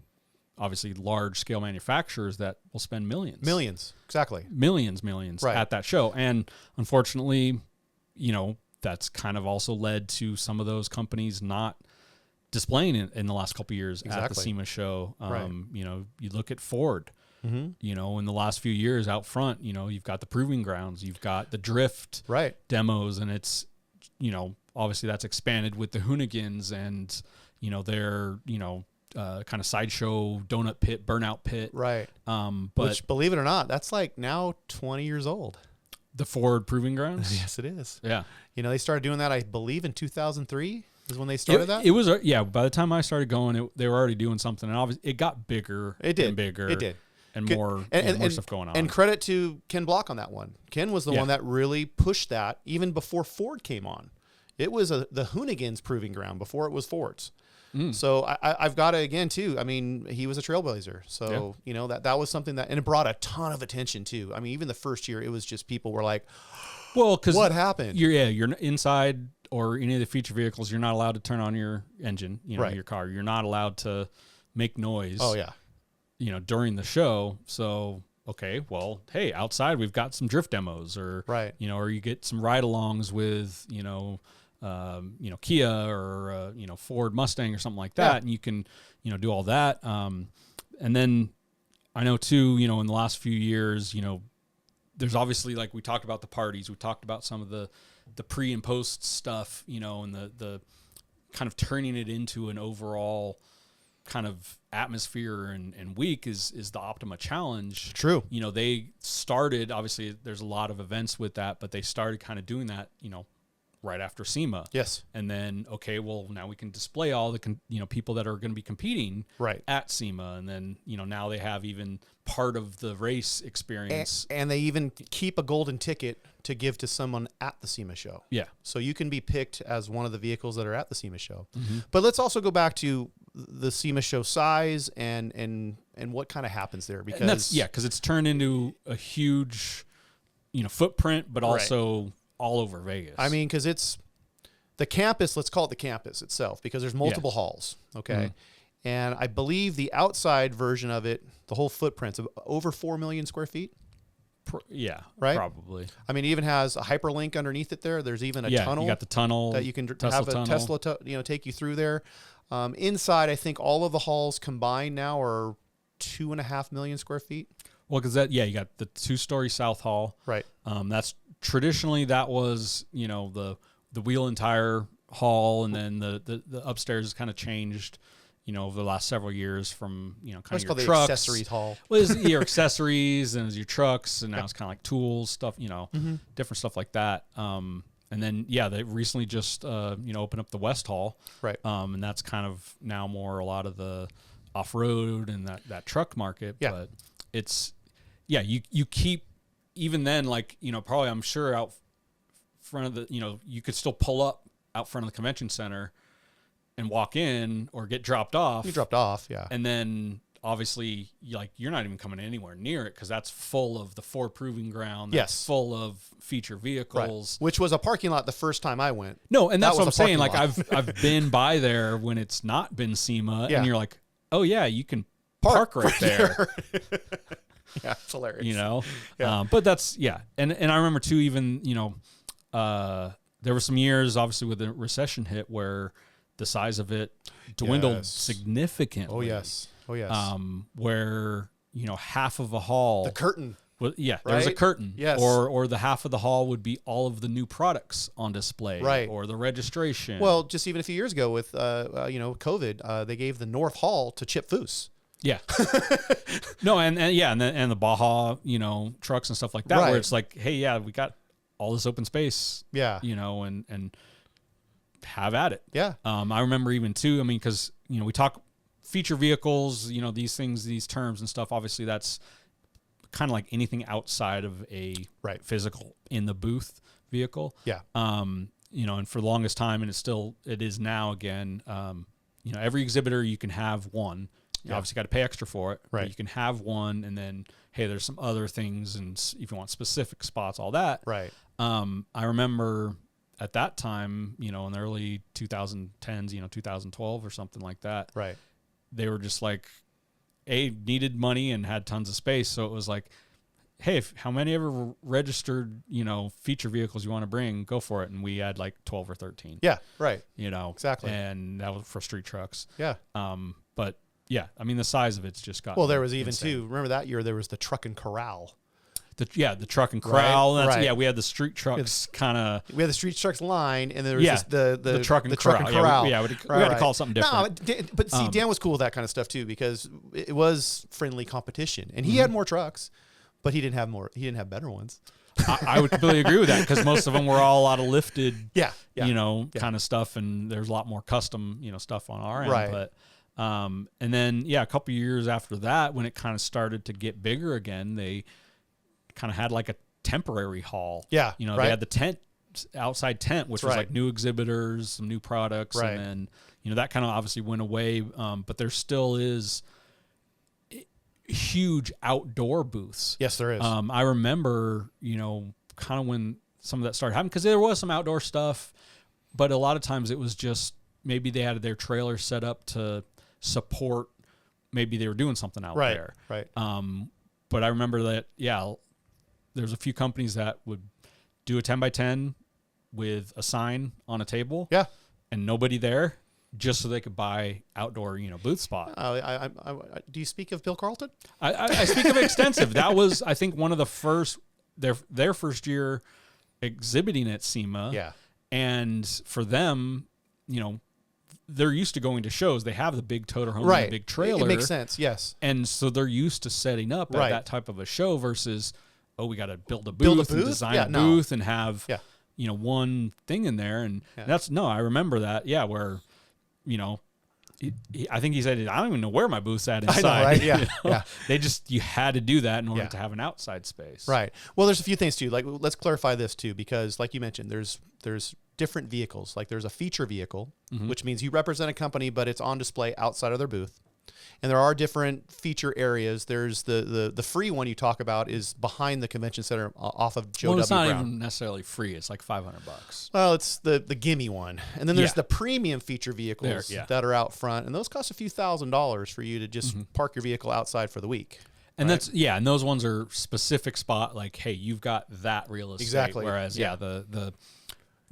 obviously large scale manufacturers that will spend millions Exactly. Millions at that show. And unfortunately, that's kind of also led to some of those companies not displaying in the last couple of years at the SEMA show. You know, you look at Ford, you know, in the last few years out front, you know, you've got the proving grounds, you've got the drift demos, and it's, you know, obviously that's expanded with the Hoonigans and, you know, their, you know, kind of sideshow donut pit, burnout pit. Right. But which, believe it or not, that's like now 20 years old. The Ford proving grounds? Yes, it is. Yeah. You know, they started doing that, I believe, in 2003 is when they started that. It was, yeah, by the time I started going, they were already doing something. And obviously it got bigger. It did. And bigger. It did. And more stuff going on. And credit to Ken Block on that one. Ken was the one that really pushed that even before Ford came on. It was the Hoonigans proving ground before it was Ford's. So I've got to, again, too, I mean, he was a trailblazer. So, you know, that was something that, and it brought a ton of attention, too. I mean, even the first year, it was just people were like, well, because what happened? You're inside or any of the feature vehicles, you're not allowed to turn on your engine, you know, your car. You're not allowed to make noise. Oh, yeah. You know, during the show. So, okay, well, hey, outside we've got some drift demos or, you know, or you get some ride-alongs with, you know, Kia or, you know, Ford Mustang or something like that. And you can, you know, do all that. And then I know too, you know, in the last few years, you know, there's obviously, like we talked about the parties, we talked about some of the pre and post stuff, you know, and the kind of turning it into an overall kind of atmosphere and week is the Optima Challenge. True. You know, they started, obviously there's a lot of events with that, but they started kind of doing that, you know, right after SEMA. Yes. And then, okay, well, now we can display all the, you know, people that are going to be competing at SEMA. And then, you know, now they have even part of the race experience. And they even keep a golden ticket to give to someone at the SEMA show. Yeah. So you can be picked as one of the vehicles that are at the SEMA show. But let's also go back to the SEMA show size and what kind of happens there, because because it's turned into a huge, you know, footprint, but also all over Vegas. I mean, because it's the campus, let's call it the campus itself, because there's multiple halls, okay? And I believe the outside version of it, the whole footprint's over 4 million square feet. Right? Probably. I mean, it even has a hyperlink underneath it there. There's even a tunnel. You got the tunnel. That you can have a Tesla, you know, take you through there. Inside, I think all of the halls combined now are 2.5 million square feet. Well, because you got the 2-story South Hall. Right. That's traditionally that was, you know, the wheel and tire hall, and then the upstairs has kind of changed, you know, over the last several years from, you know, kind of your trucks. Accessories hall. Well, it's your accessories and it's your trucks, and now it's kind of like tools, stuff, you know, different stuff like that. And then, they recently just, you know, opened up the West Hall. Right. And that's kind of now more a lot of the off-road and that truck market. Yeah. But it's, you keep, even then, like, you know, probably I'm sure out front of the, you know, you could still pull up out front of the convention center and walk in or get dropped off. You dropped off, yeah. And then obviously, you're not even coming anywhere near it because that's full of the Ford Proving Ground. That's full of feature vehicles. Right. Which was a parking lot the first time I went. No, and that's what I'm saying. Like, I've been by there when it's not been SEMA, and you're like, oh yeah, you can park right there. Yeah, it's hilarious. You know? But that's, And I remember too, even, you know, there were some years, obviously, with the recession hit where the size of it dwindled significantly. Oh, yes. Where, you know, half of a hall. The curtain. Well, there was a curtain. Yes. Or the half of the hall would be all of the new products on display. Right. Or the registration. Well, just even a few years ago with, you know, COVID, they gave the North Hall to Chip Foose. Yeah. No, and the Baja, you know, trucks and stuff like that, where it's like, hey, we got all this open space. Yeah. You know, and have at it. Yeah. I remember even too, I mean, because, you know, we talk feature vehicles, you know, these things, these terms and stuff, obviously that's kind of like anything outside of a physical in the booth vehicle. Yeah. You know, and for the longest time, and it is now again, you know, every exhibitor, you can have one. You obviously got to pay extra for it. Right. But you can have one, and then, hey, there's some other things, and if you want specific spots, all that. Right. I remember at that time, you know, in the early 2010s, you know, 2012 or something like that. Right. They were just like, needed money and had tons of space. So it was like, hey, how many ever registered, feature vehicles you want to bring, go for it. And we had like 12 or 13. Yeah, right. Exactly. And that was for street trucks. Yeah. But yeah, I mean, the size of it's just got. Well, there was even insane. too. Remember that year there was the truck and corral. The truck and corral. Right, That's, right. Yeah, we had the street trucks kind of. We had the street trucks line, and there was the truck and corral. We had to call it something different. No, but see, Dan was cool with that kind of stuff too, because it was friendly competition, and he had more trucks, but he didn't have more. He didn't have better ones. I would completely agree with that, because most of them were all out of lifted, kind of stuff, and there's a lot more custom, stuff on our end. Right. But and then a couple of years after that, when it kind of started to get bigger again, they kind of had like a temporary hall. Yeah, they had the outside tent, which was right. like new exhibitors, some new products, right. and then that kind of obviously went away. But there still is huge outdoor booths. Yes, there is. I remember, kind of when some of that started happening, because there was some outdoor stuff, but a lot of times it was just maybe they had their trailer set up to support. Maybe they were doing something out there. Right. But I remember that, there's a few companies that would do a 10x10 with a sign on a table. Yeah. And nobody there, just so they could buy outdoor, booth spot. Do you speak of Bill Carlton? I speak of extensive. That was, I think, one of the first, their first year exhibiting at SEMA. Yeah. And for them, they're used to going to shows. They have the big toter home right. and the big trailer. It makes sense, yes. And so they're used to setting up right. at that type of a show versus, we got to build a booth and design a booth and have, one thing in there. And I remember that, where, I think he said, I don't even know where my booth's at inside. I know, right? Yeah. Yeah. You had to do that in order to have an outside space. Right. Well, there's a few things too. Like, let's clarify this too, because like you mentioned, there's different vehicles. Like there's a feature vehicle, which means you represent a company, but it's on display outside of their booth. And there are different feature areas. There's the free one you talk about is behind the convention center off of Joe W. Brown. It's not even necessarily free. It's like $500. Well, it's the gimme one. And then there's the premium feature vehicles that are out front. And those cost a few $1,000s for you to just park your vehicle outside for the week. And that's, and those ones are specific spot. Like, hey, you've got that real estate. Exactly. Whereas, the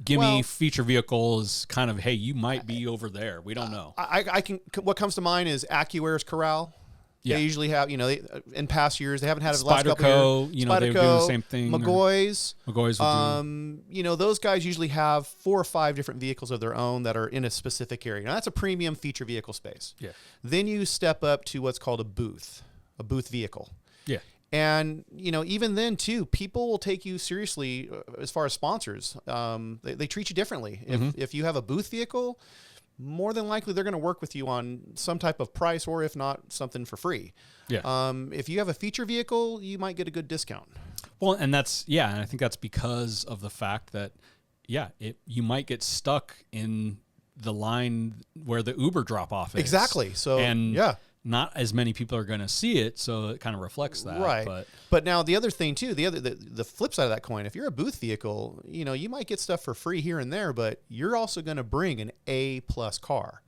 gimme feature vehicle is kind of, hey, you might be over there. We don't know. I can. What comes to mind is AccuAir's Corral. They usually have, in past years they haven't had it the last couple years. They were doing the same thing. McGoy's would those guys usually have 4 or 5 different vehicles of their own that are in a specific area. Now that's a premium feature vehicle space. Yeah. Then you step up to what's called a booth vehicle. Yeah. And, even then, too, people will take you seriously as far as sponsors. They treat you differently. If you have a booth vehicle, more than likely they're going to work with you on some type of price, or if not, something for free. Yeah. If you have a feature vehicle, you might get a good discount. Well, and that's, and I think that's because of the fact that, you might get stuck in the line where the Uber drop-off is. Exactly. So, not as many people are going to see it, so it kind of reflects that. Right. But now the other thing too, the flip side of that coin, if you're a booth vehicle, you might get stuff for free here and there, but you're also going to bring an A+ car.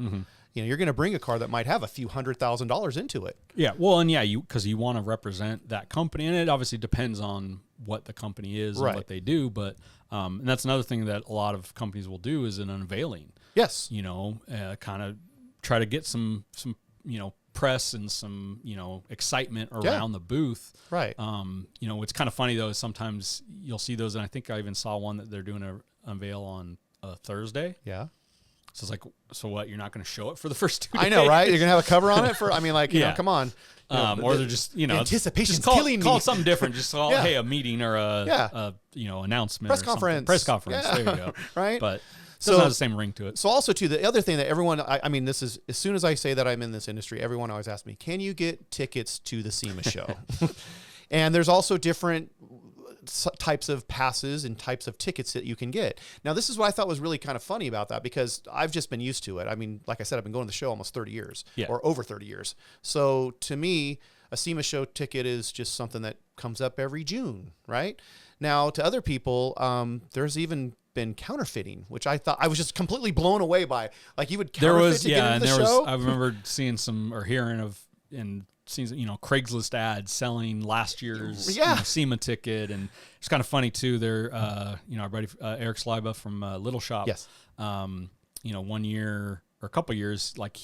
You're going to bring a car that might have a few $100,000 into it. Yeah. Well, and because you want to represent that company, and it obviously depends on what the company is and what they do. But and that's another thing that a lot of companies will do is an unveiling. Yes. Kind of try to get some press and some excitement around the booth. Right. What's kind of funny though is sometimes you'll see those, and I think I even saw one that they're doing an unveil on Thursday. Yeah. So it's like, so what? You're not going to show it for the first 2 days? I know, right? You're going to have a cover on it for. I mean, like, come on. Or they're just anticipation's just killing me. Call it something different. Just call hey, a meeting or a announcement, press or conference. Press conference. Yeah. There you go. Right. But so doesn't have the same ring to it. So also too, the other thing that everyone, I mean, this is, as soon as I say that I'm in this industry, everyone always asks me, can you get tickets to the SEMA show? And there's also different types of passes and types of tickets that you can get. Now, this is what I thought was really kind of funny about that, because I've just been used to it. I mean, like I said, I've been going to the show almost 30 years or over 30 years. So to me, a SEMA show ticket is just something that comes up every June, right? Now, to other people, there's even been counterfeiting, which I thought I was just completely blown away by. Like, you would counterfeit to get into the show? I remember seeing some or hearing of in seen, Craigslist ads selling last year's SEMA ticket, and it's kind of funny too. They're, our buddy Eric Sliba from Little Shop. Yes. 1 year or a couple years, like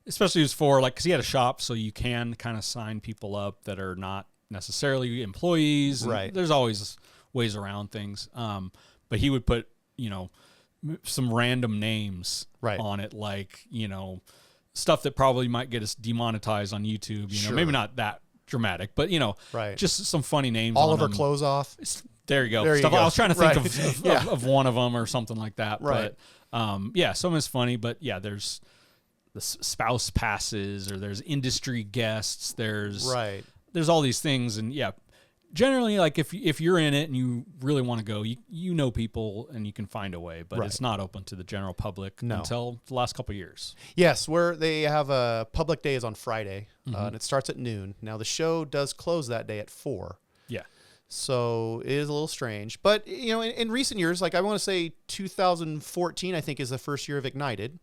especially it was for because he had a shop, so you can kind of sign people up that are not necessarily employees. Right. There's always ways around things. But he would put, some random names on it, stuff that probably might get us demonetized on YouTube. Maybe not that dramatic, but just some funny names. Oliver on them. Close Off. There you go. There you go. I was trying to think Right. of one of them or something like that. Right. But some is funny, but there's the spouse passes, or there's industry guests. There's all these things, and generally, if you're in it and you really want to go, you know people and you can find a way, but it's not open to the general public until the last couple of years. Yes, where they have a public day is on Friday, and it starts at noon. Now the show does close that day at 4. Yeah. So it is a little strange, but in recent years, I want to say 2014, I think is the first year of Ignited.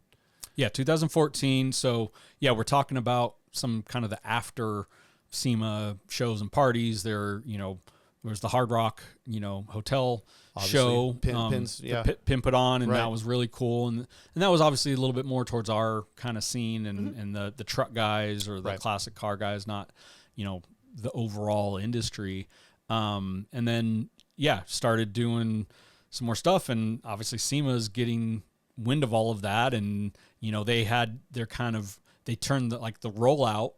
Yeah, 2014. So we're talking about some kind of the after SEMA shows and parties. There's the Hard Rock, hotel obviously, show, Pin put on, and that was really cool. And that was obviously a little bit more towards our kind of scene and the truck guys or the classic car guys, not, the overall industry. And then, started doing some more stuff, and obviously SEMA's getting wind of all of that. And, they had they turned the rollout,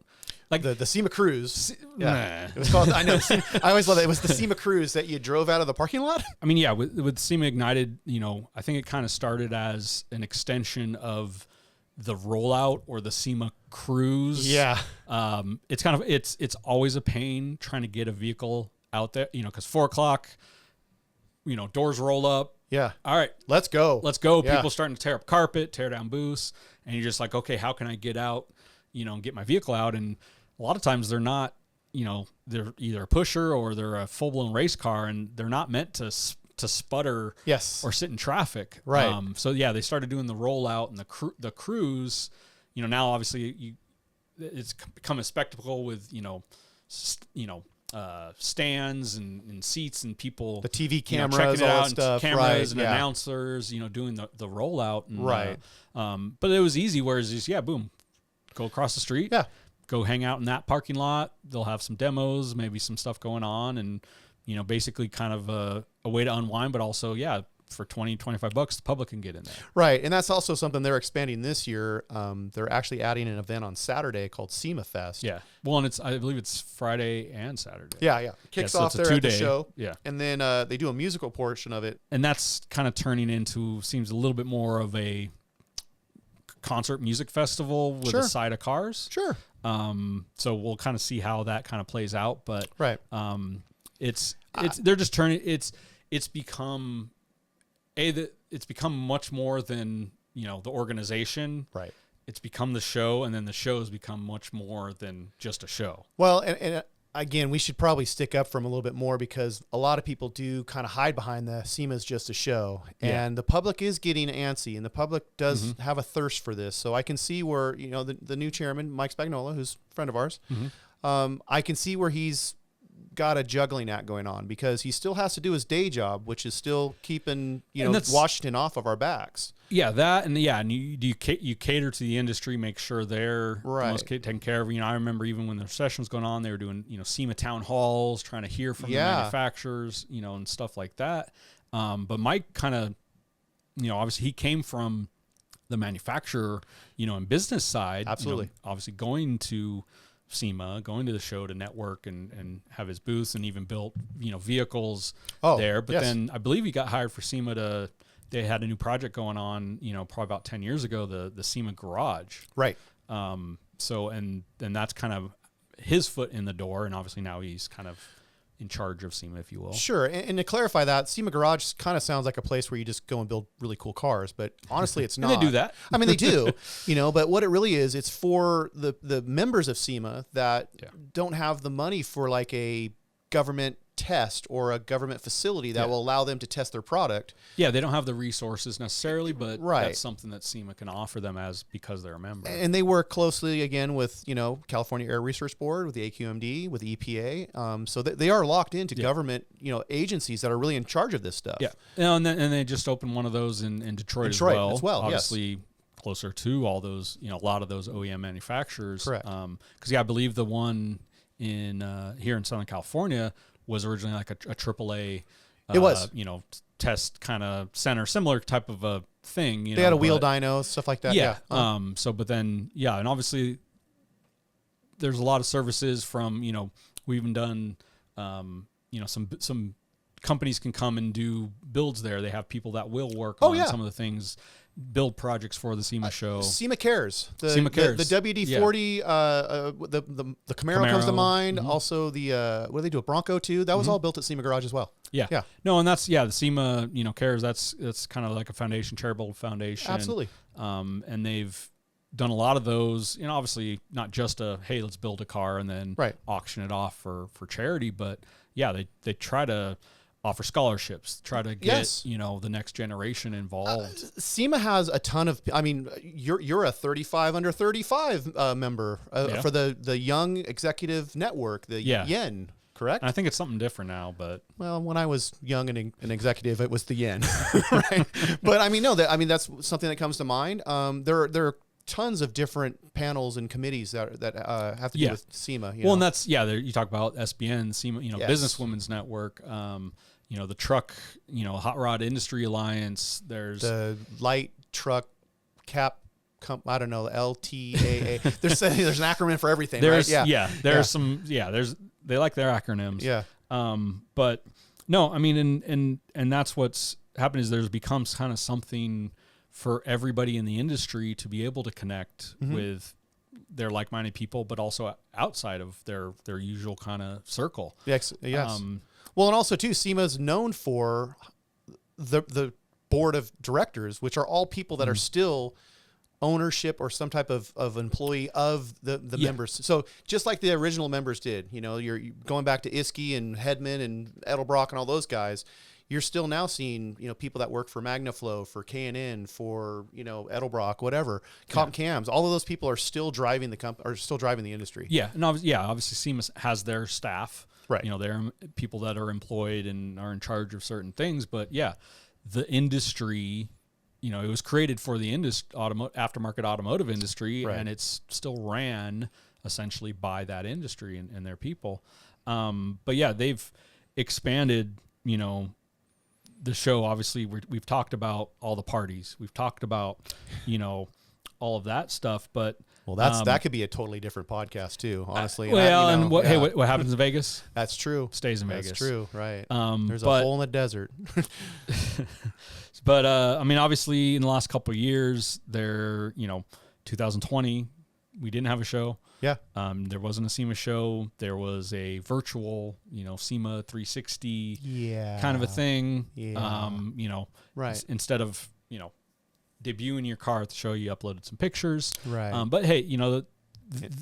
the SEMA Cruise. Nah. It was called, I know, I always love that. It was the SEMA Cruise that you drove out of the parking lot. I mean, with SEMA Ignited, I think it kind of started as an extension of the rollout or the SEMA Cruise. Yeah. It's it's always a pain trying to get a vehicle out there, because 4:00, doors roll up. Yeah. All right. Let's go. Yeah. People starting to tear up carpet, tear down booths. And you're just like, okay, how can I get out, and get my vehicle out? And a lot of times they're not, they're either a pusher or they're a full blown race car, and they're not meant to sputter or sit in traffic. Right. So they started doing the rollout and the cruise, now obviously it's become a spectacle with, stands and seats and people, the TV cameras, checking it all out, that stuff, and cameras and announcers, doing the rollout. And, Right. but it was easy. Whereas just, boom, go across the street. Yeah. Go hang out in that parking lot. They'll have some demos, maybe some stuff going on, and, basically kind of a way to unwind, but also, for $20-$25, the public can get in there. Right. And that's also something they're expanding this year. They're actually adding an event on Saturday called SEMA Fest. Yeah. Well, and I believe it's Friday and Saturday. Yeah. Kicks so off there at the show. Yeah. And then they do a musical portion of it. And that's kind of turning into, seems a little bit more of a concert music festival with a side of cars. Sure. So we'll kind of see how that kind of plays out. But it's they're just turning, it's become much more than, the organization. Right. It's become the show, and then the show has become much more than just a show. Well, and again, we should probably stick up for them a little bit more, because a lot of people do kind of hide behind the SEMA's just a show, and the public is getting antsy, and the public does have a thirst for this. So I can see where, the new chairman, Mike Spagnola, who's a friend of ours, I can see where he's got a juggling act going on, because he still has to do his day job, which is still keeping Washington off of our backs. Yeah, that and you cater to the industry, make sure they're most taken care of. I remember even when the recession was going on, they were doing SEMA town halls, trying to hear from the manufacturers, and stuff like that. But Mike kind of, obviously he came from the manufacturer, and business side. Absolutely. Obviously going to SEMA, going to the show to network and have his booths, and even built vehicles there. But then I believe he got hired for SEMA they had a new project going on, probably about 10 years ago, the SEMA garage. Right. So and that's kind of his foot in the door, and obviously now he's kind of in charge of SEMA, if you will. Sure. And to clarify that, SEMA Garage kind of sounds like a place where you just go and build really cool cars, but honestly, it's not. And they do that. I mean, they do, but what it really is, it's for the members of SEMA that don't have the money for like a government test or a government facility that will allow them to test their product. Yeah, they don't have the resources necessarily, but Right. that's something that SEMA can offer them because they're a member. And they work closely again with, California Air Resource Board, with the AQMD, with the EPA. So they are locked into government, agencies that are really in charge of this stuff. Yeah. And they just opened one of those in Detroit as well. Obviously closer to all those, a lot of those OEM manufacturers. Correct. Because I believe the one in here in Southern California was originally like a AAA. It was, test kind of center, similar type of a thing. They had a wheel dyno, stuff like that. Yeah. But then, and obviously there's a lot of services from, we even done, some companies can come and do builds there. They have people that will work on some of the things, build projects for the SEMA show. SEMA Cares. SEMA Cares. The WD-40, the Camaro comes to mind. Mm-hmm. Also what do they do? A Bronco too. That was all built at SEMA Garage as well. Yeah. Yeah. No, and that's, the SEMA, Cares, that's kind of like a foundation, charitable foundation. Absolutely. And they've done a lot of those, obviously not just hey, let's build a car and then auction it off for charity, but they try to offer scholarships, try to get, the next generation involved. SEMA has a ton of, you're a 35 under 35 member for the Young Executive Network, the YEN, correct? And I think it's something different now, but. Well, when I was young and an executive, it was the YEN, right? But that's something that comes to mind. There are tons of different panels and committees that have to do with SEMA. And that's, you talk about SBN, SEMA, Businesswomen's Network, the truck, Hot Rod Industry Alliance. There's the light truck cap. I don't know, LTAA. There's an acronym for everything. There's, right? There's some. They like their acronyms. Yeah. But no, and that's what's happened is there's becomes kind of something for everybody in the industry to be able to connect with their like-minded people, but also outside of their usual kind of circle. Yes. Well, and also too, SEMA is known for the board of directors, which are all people that are still ownership or some type of employee of the members. So just like the original members did, you're going back to Iski and Hedman and Edelbrock and all those guys. You're still now seeing, people that work for MagnaFlow, for K&N, for, Edelbrock, whatever, Comp Cams. All of those people are still driving the industry. Yeah. And obviously SEMA has their staff, right? They're people that are employed and are in charge of certain things. But the industry, it was created for the aftermarket automotive industry, and it's still ran essentially by that industry and their people. But they've expanded, the show. Obviously we've talked about all the parties. We've talked about, all of that stuff, but that could be a totally different podcast too, honestly. What happens in Vegas? That's true. Stays in Vegas. That's true. Right. There's a hole in the desert. But, obviously in the last couple of years 2020, we didn't have a show. Yeah. There wasn't a SEMA show. There was a virtual, SEMA 360 kind of a thing. Yeah. Right. Instead of, debuting your car at the show, you uploaded some pictures. Right. But hey,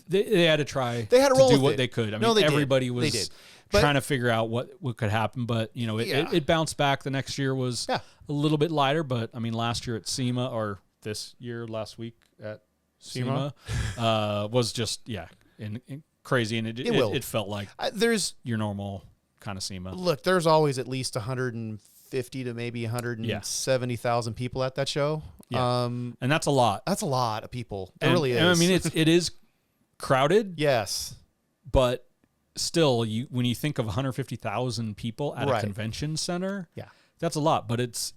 they had to try they had to roll do with what it. they could. Everybody was trying to figure out what could happen. But, it bounced back. The next year was a little bit lighter. But, last year at SEMA, or this year, last week at SEMA, was just, crazy. And it felt like there's your normal kind of SEMA. Look, there's always at least 150 to maybe 170,000 people at that show. Yeah. And that's a lot. That's a lot of people. It really is. It is crowded. Yes. But still, when you think of 150,000 people at a convention center, that's a lot. But it's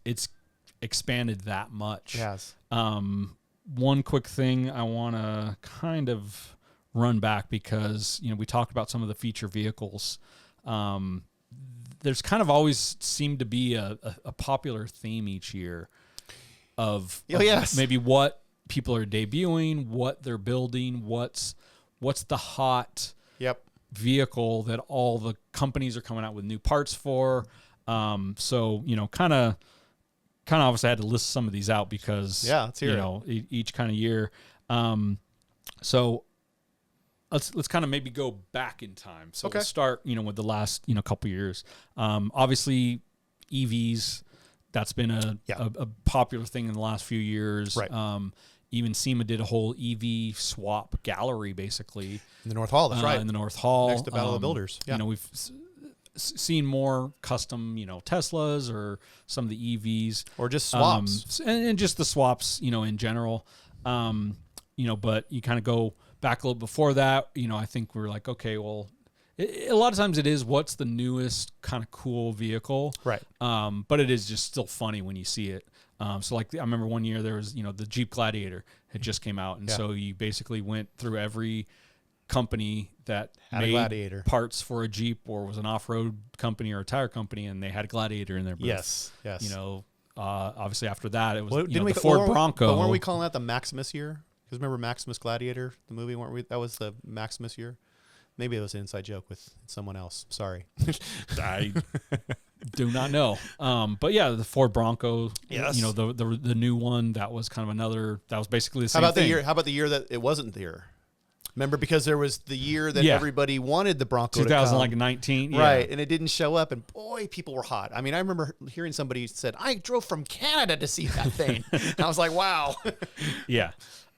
expanded that much. Yes. One quick thing I want to kind of run back because, we talked about some of the feature vehicles. There's kind of always seemed to be a popular theme each year of maybe what people are debuting, what they're building, what's the hot vehicle that all the companies are coming out with new parts for. So, kind of obviously I had to list some of these out because, let's hear each kind of year. So let's kind of maybe go back in time. So Okay. we'll start, with the last, couple years. Obviously, EVs, that's been a popular thing in the last few years. Right. Even SEMA did a whole EV swap gallery, basically. In the North Hall, that's right. In the North Hall. Next to Battle of the Builders. Yeah. We've seen more custom, Teslas or some of the EVs. Or just swaps. And just the swaps, in general. But you kind of go back a little before that, I think we're like, okay, well, a lot of times it is what's the newest kind of cool vehicle. Right. But it is just still funny when you see it. So like I remember one year there was, the Jeep Gladiator had just came out. And so you basically went through every company that Had a made Gladiator. parts for a Jeep or was an off-road company or a tire company, and they had a Gladiator in their booth. Yes. Obviously after that it was Didn't we the Ford Bronco. But weren't we calling that the Maximus year? Because remember Maximus Gladiator, the movie, weren't we? That was the Maximus year. Maybe it was an inside joke with someone else. Sorry. I do not know. But yeah, the Ford Bronco, Yes. the new one, that was kind of another, that was basically the same How about the year that it wasn't there? Remember, because there was the year that everybody wanted the Bronco 2019, right, and it didn't show up, and boy, people were hot. I mean, I remember hearing somebody said, I drove from Canada to see that thing. And I was like, wow. Yeah.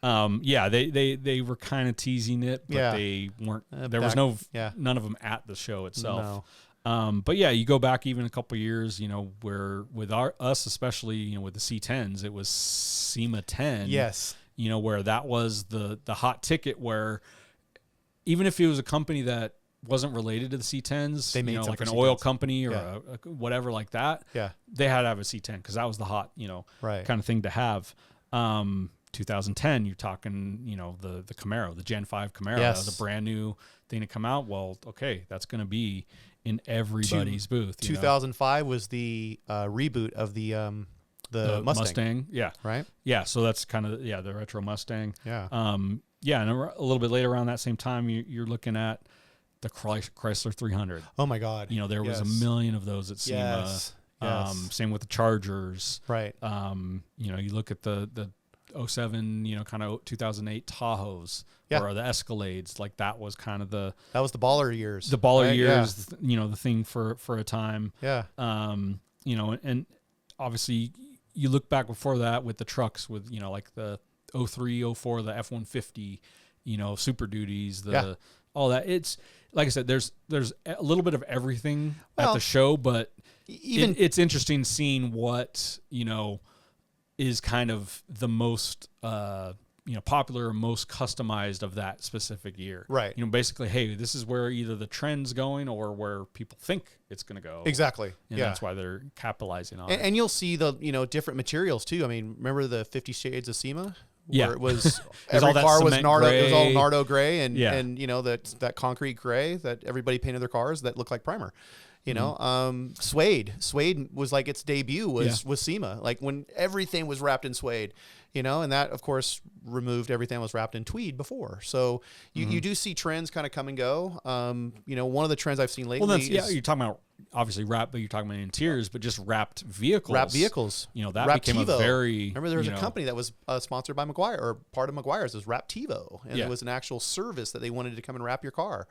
They were kind of teasing it, but they weren't. There was none of them at the show itself. No. But yeah, you go back even a couple of years, where with us especially, with the C10s, it was SEMA 10. Yes. Where that was the hot ticket, where even if it was a company that wasn't related to the C10s, they made like an C10s. oil company or a whatever like that, they had to have a C10 because that was the hot, kind of thing to have. 2010, you're talking, the Camaro, the Gen 5 Camaro, that was a brand new thing to come out. Well, okay, that's going to be in everybody's booth. 2005 was the reboot of the Mustang. Yeah. Right? Yeah, so that's kind of, the retro Mustang. Yeah. And a little bit later around that same time, you're looking at the Chrysler 300. Oh, my God. There was a million of those at SEMA. Yes. Same with the Chargers. Right. You look at the 07, kind of 2008 Tahoes or the Escalades. Like that was kind of that was the baller years. The baller years, the thing for a time. Yeah. And obviously you look back before that with the trucks with, like the 03, 04, the F-150, Super Duties, all that. It's like I said, there's a little bit of everything at the show, but it's interesting seeing what, is kind of the most, popular or most customized of that specific year. Right. Basically, hey, this is where either the trend's going or where people think it's going to go. Exactly. And that's why they're capitalizing on it. And you'll see the, different materials too. I mean, remember the 50 Shades of SEMA? Where it was every car was Nardo, it was all Nardo gray and that concrete gray that everybody painted their cars that looked like primer. Suede was like its debut was SEMA, like when everything was wrapped in suede, and that of course removed everything that was wrapped in tweed before. So you do see trends kind of come and go. One of the trends I've seen lately is, you're talking about obviously wrapped, but you're talking about interiors, but just wrapped vehicles. That Wrapped became TiVo. a very, remember there was a company that was sponsored by Meguiar, or part of Meguiar's was Wrap TiVo, and it was an actual service that they wanted to come and wrap your car.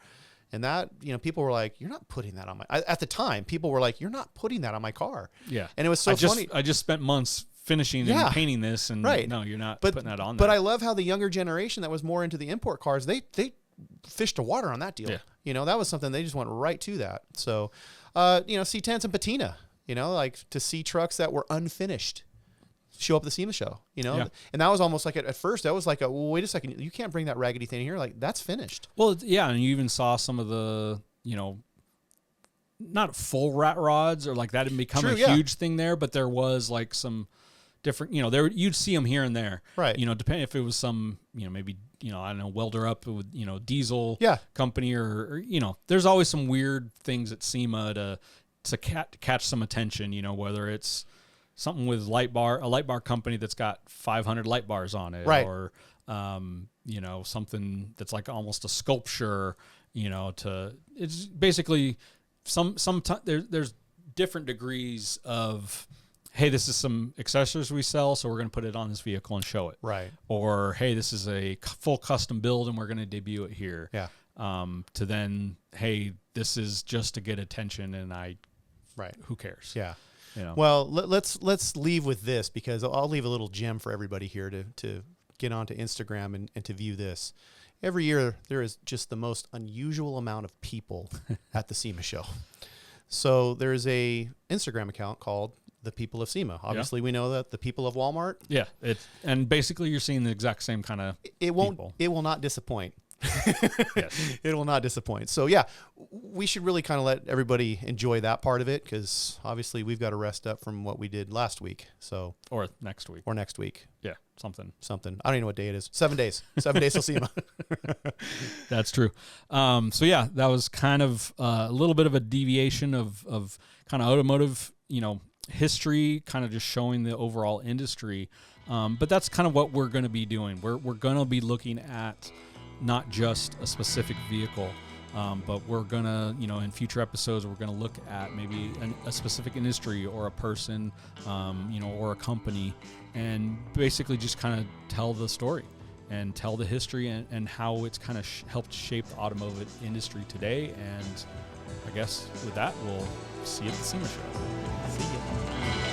And that, people were like, you're not putting that on my, at the time, people were like, you're not putting that on my car. Yeah. And it was so funny. I just spent months finishing and painting this, and no, you're not putting that on there. But I love how the younger generation that was more into the import cars, they fished to water on that deal. Yeah. That was something they just went right to that. So, C10s and patina, like to see trucks that were unfinished show up at the SEMA show, and that was almost like at first that was like well, wait a second, you can't bring that raggedy thing here, like that's finished. Well, and you even saw some of the, not full rat rods or like that didn't become a huge thing there, but there was like some different, you'd see them here and there, right? Depending if it was some, maybe I don't know, welder up with diesel company or there's always some weird things at SEMA to catch some attention, whether it's something with a light bar company that's got 500 light bars on it, right? Or something that's like almost a sculpture, it's basically there's different degrees of hey, this is some accessories we sell, so we're going to put it on this vehicle and show it. Right. Or, hey, this is a full custom build and we're going to debut it here. Yeah. To then, hey, this is just to get attention and right. who cares? Yeah. You know? Well, let's leave with this, because I'll leave a little gem for everybody here to get onto Instagram and to view this. Every year there is just the most unusual amount of people at the SEMA show. So there's a Instagram account called The People of SEMA. Obviously, we know that the people of Walmart. Yeah, and basically you're seeing the exact same kind of people. It will not disappoint. Yes. It will not disappoint. So yeah, we should really kind of let everybody enjoy that part of it, because obviously we've got to rest up from what we did last week. So Or next week. Yeah, Something. I don't even know what day it is. 7 days. 7 days till SEMA. That's true. So yeah, that was kind of a little bit of a deviation of kind of automotive, history, kind of just showing the overall industry. But that's kind of what we're going to be doing. We're going to be looking at not just a specific vehicle, but we're going to, in future episodes, we're going to look at maybe a specific industry or a person, or a company, and basically just kind of tell the story and tell the history and how it's kind of helped shape the automotive industry today. And I guess with that, we'll see you at the SEMA show. See ya.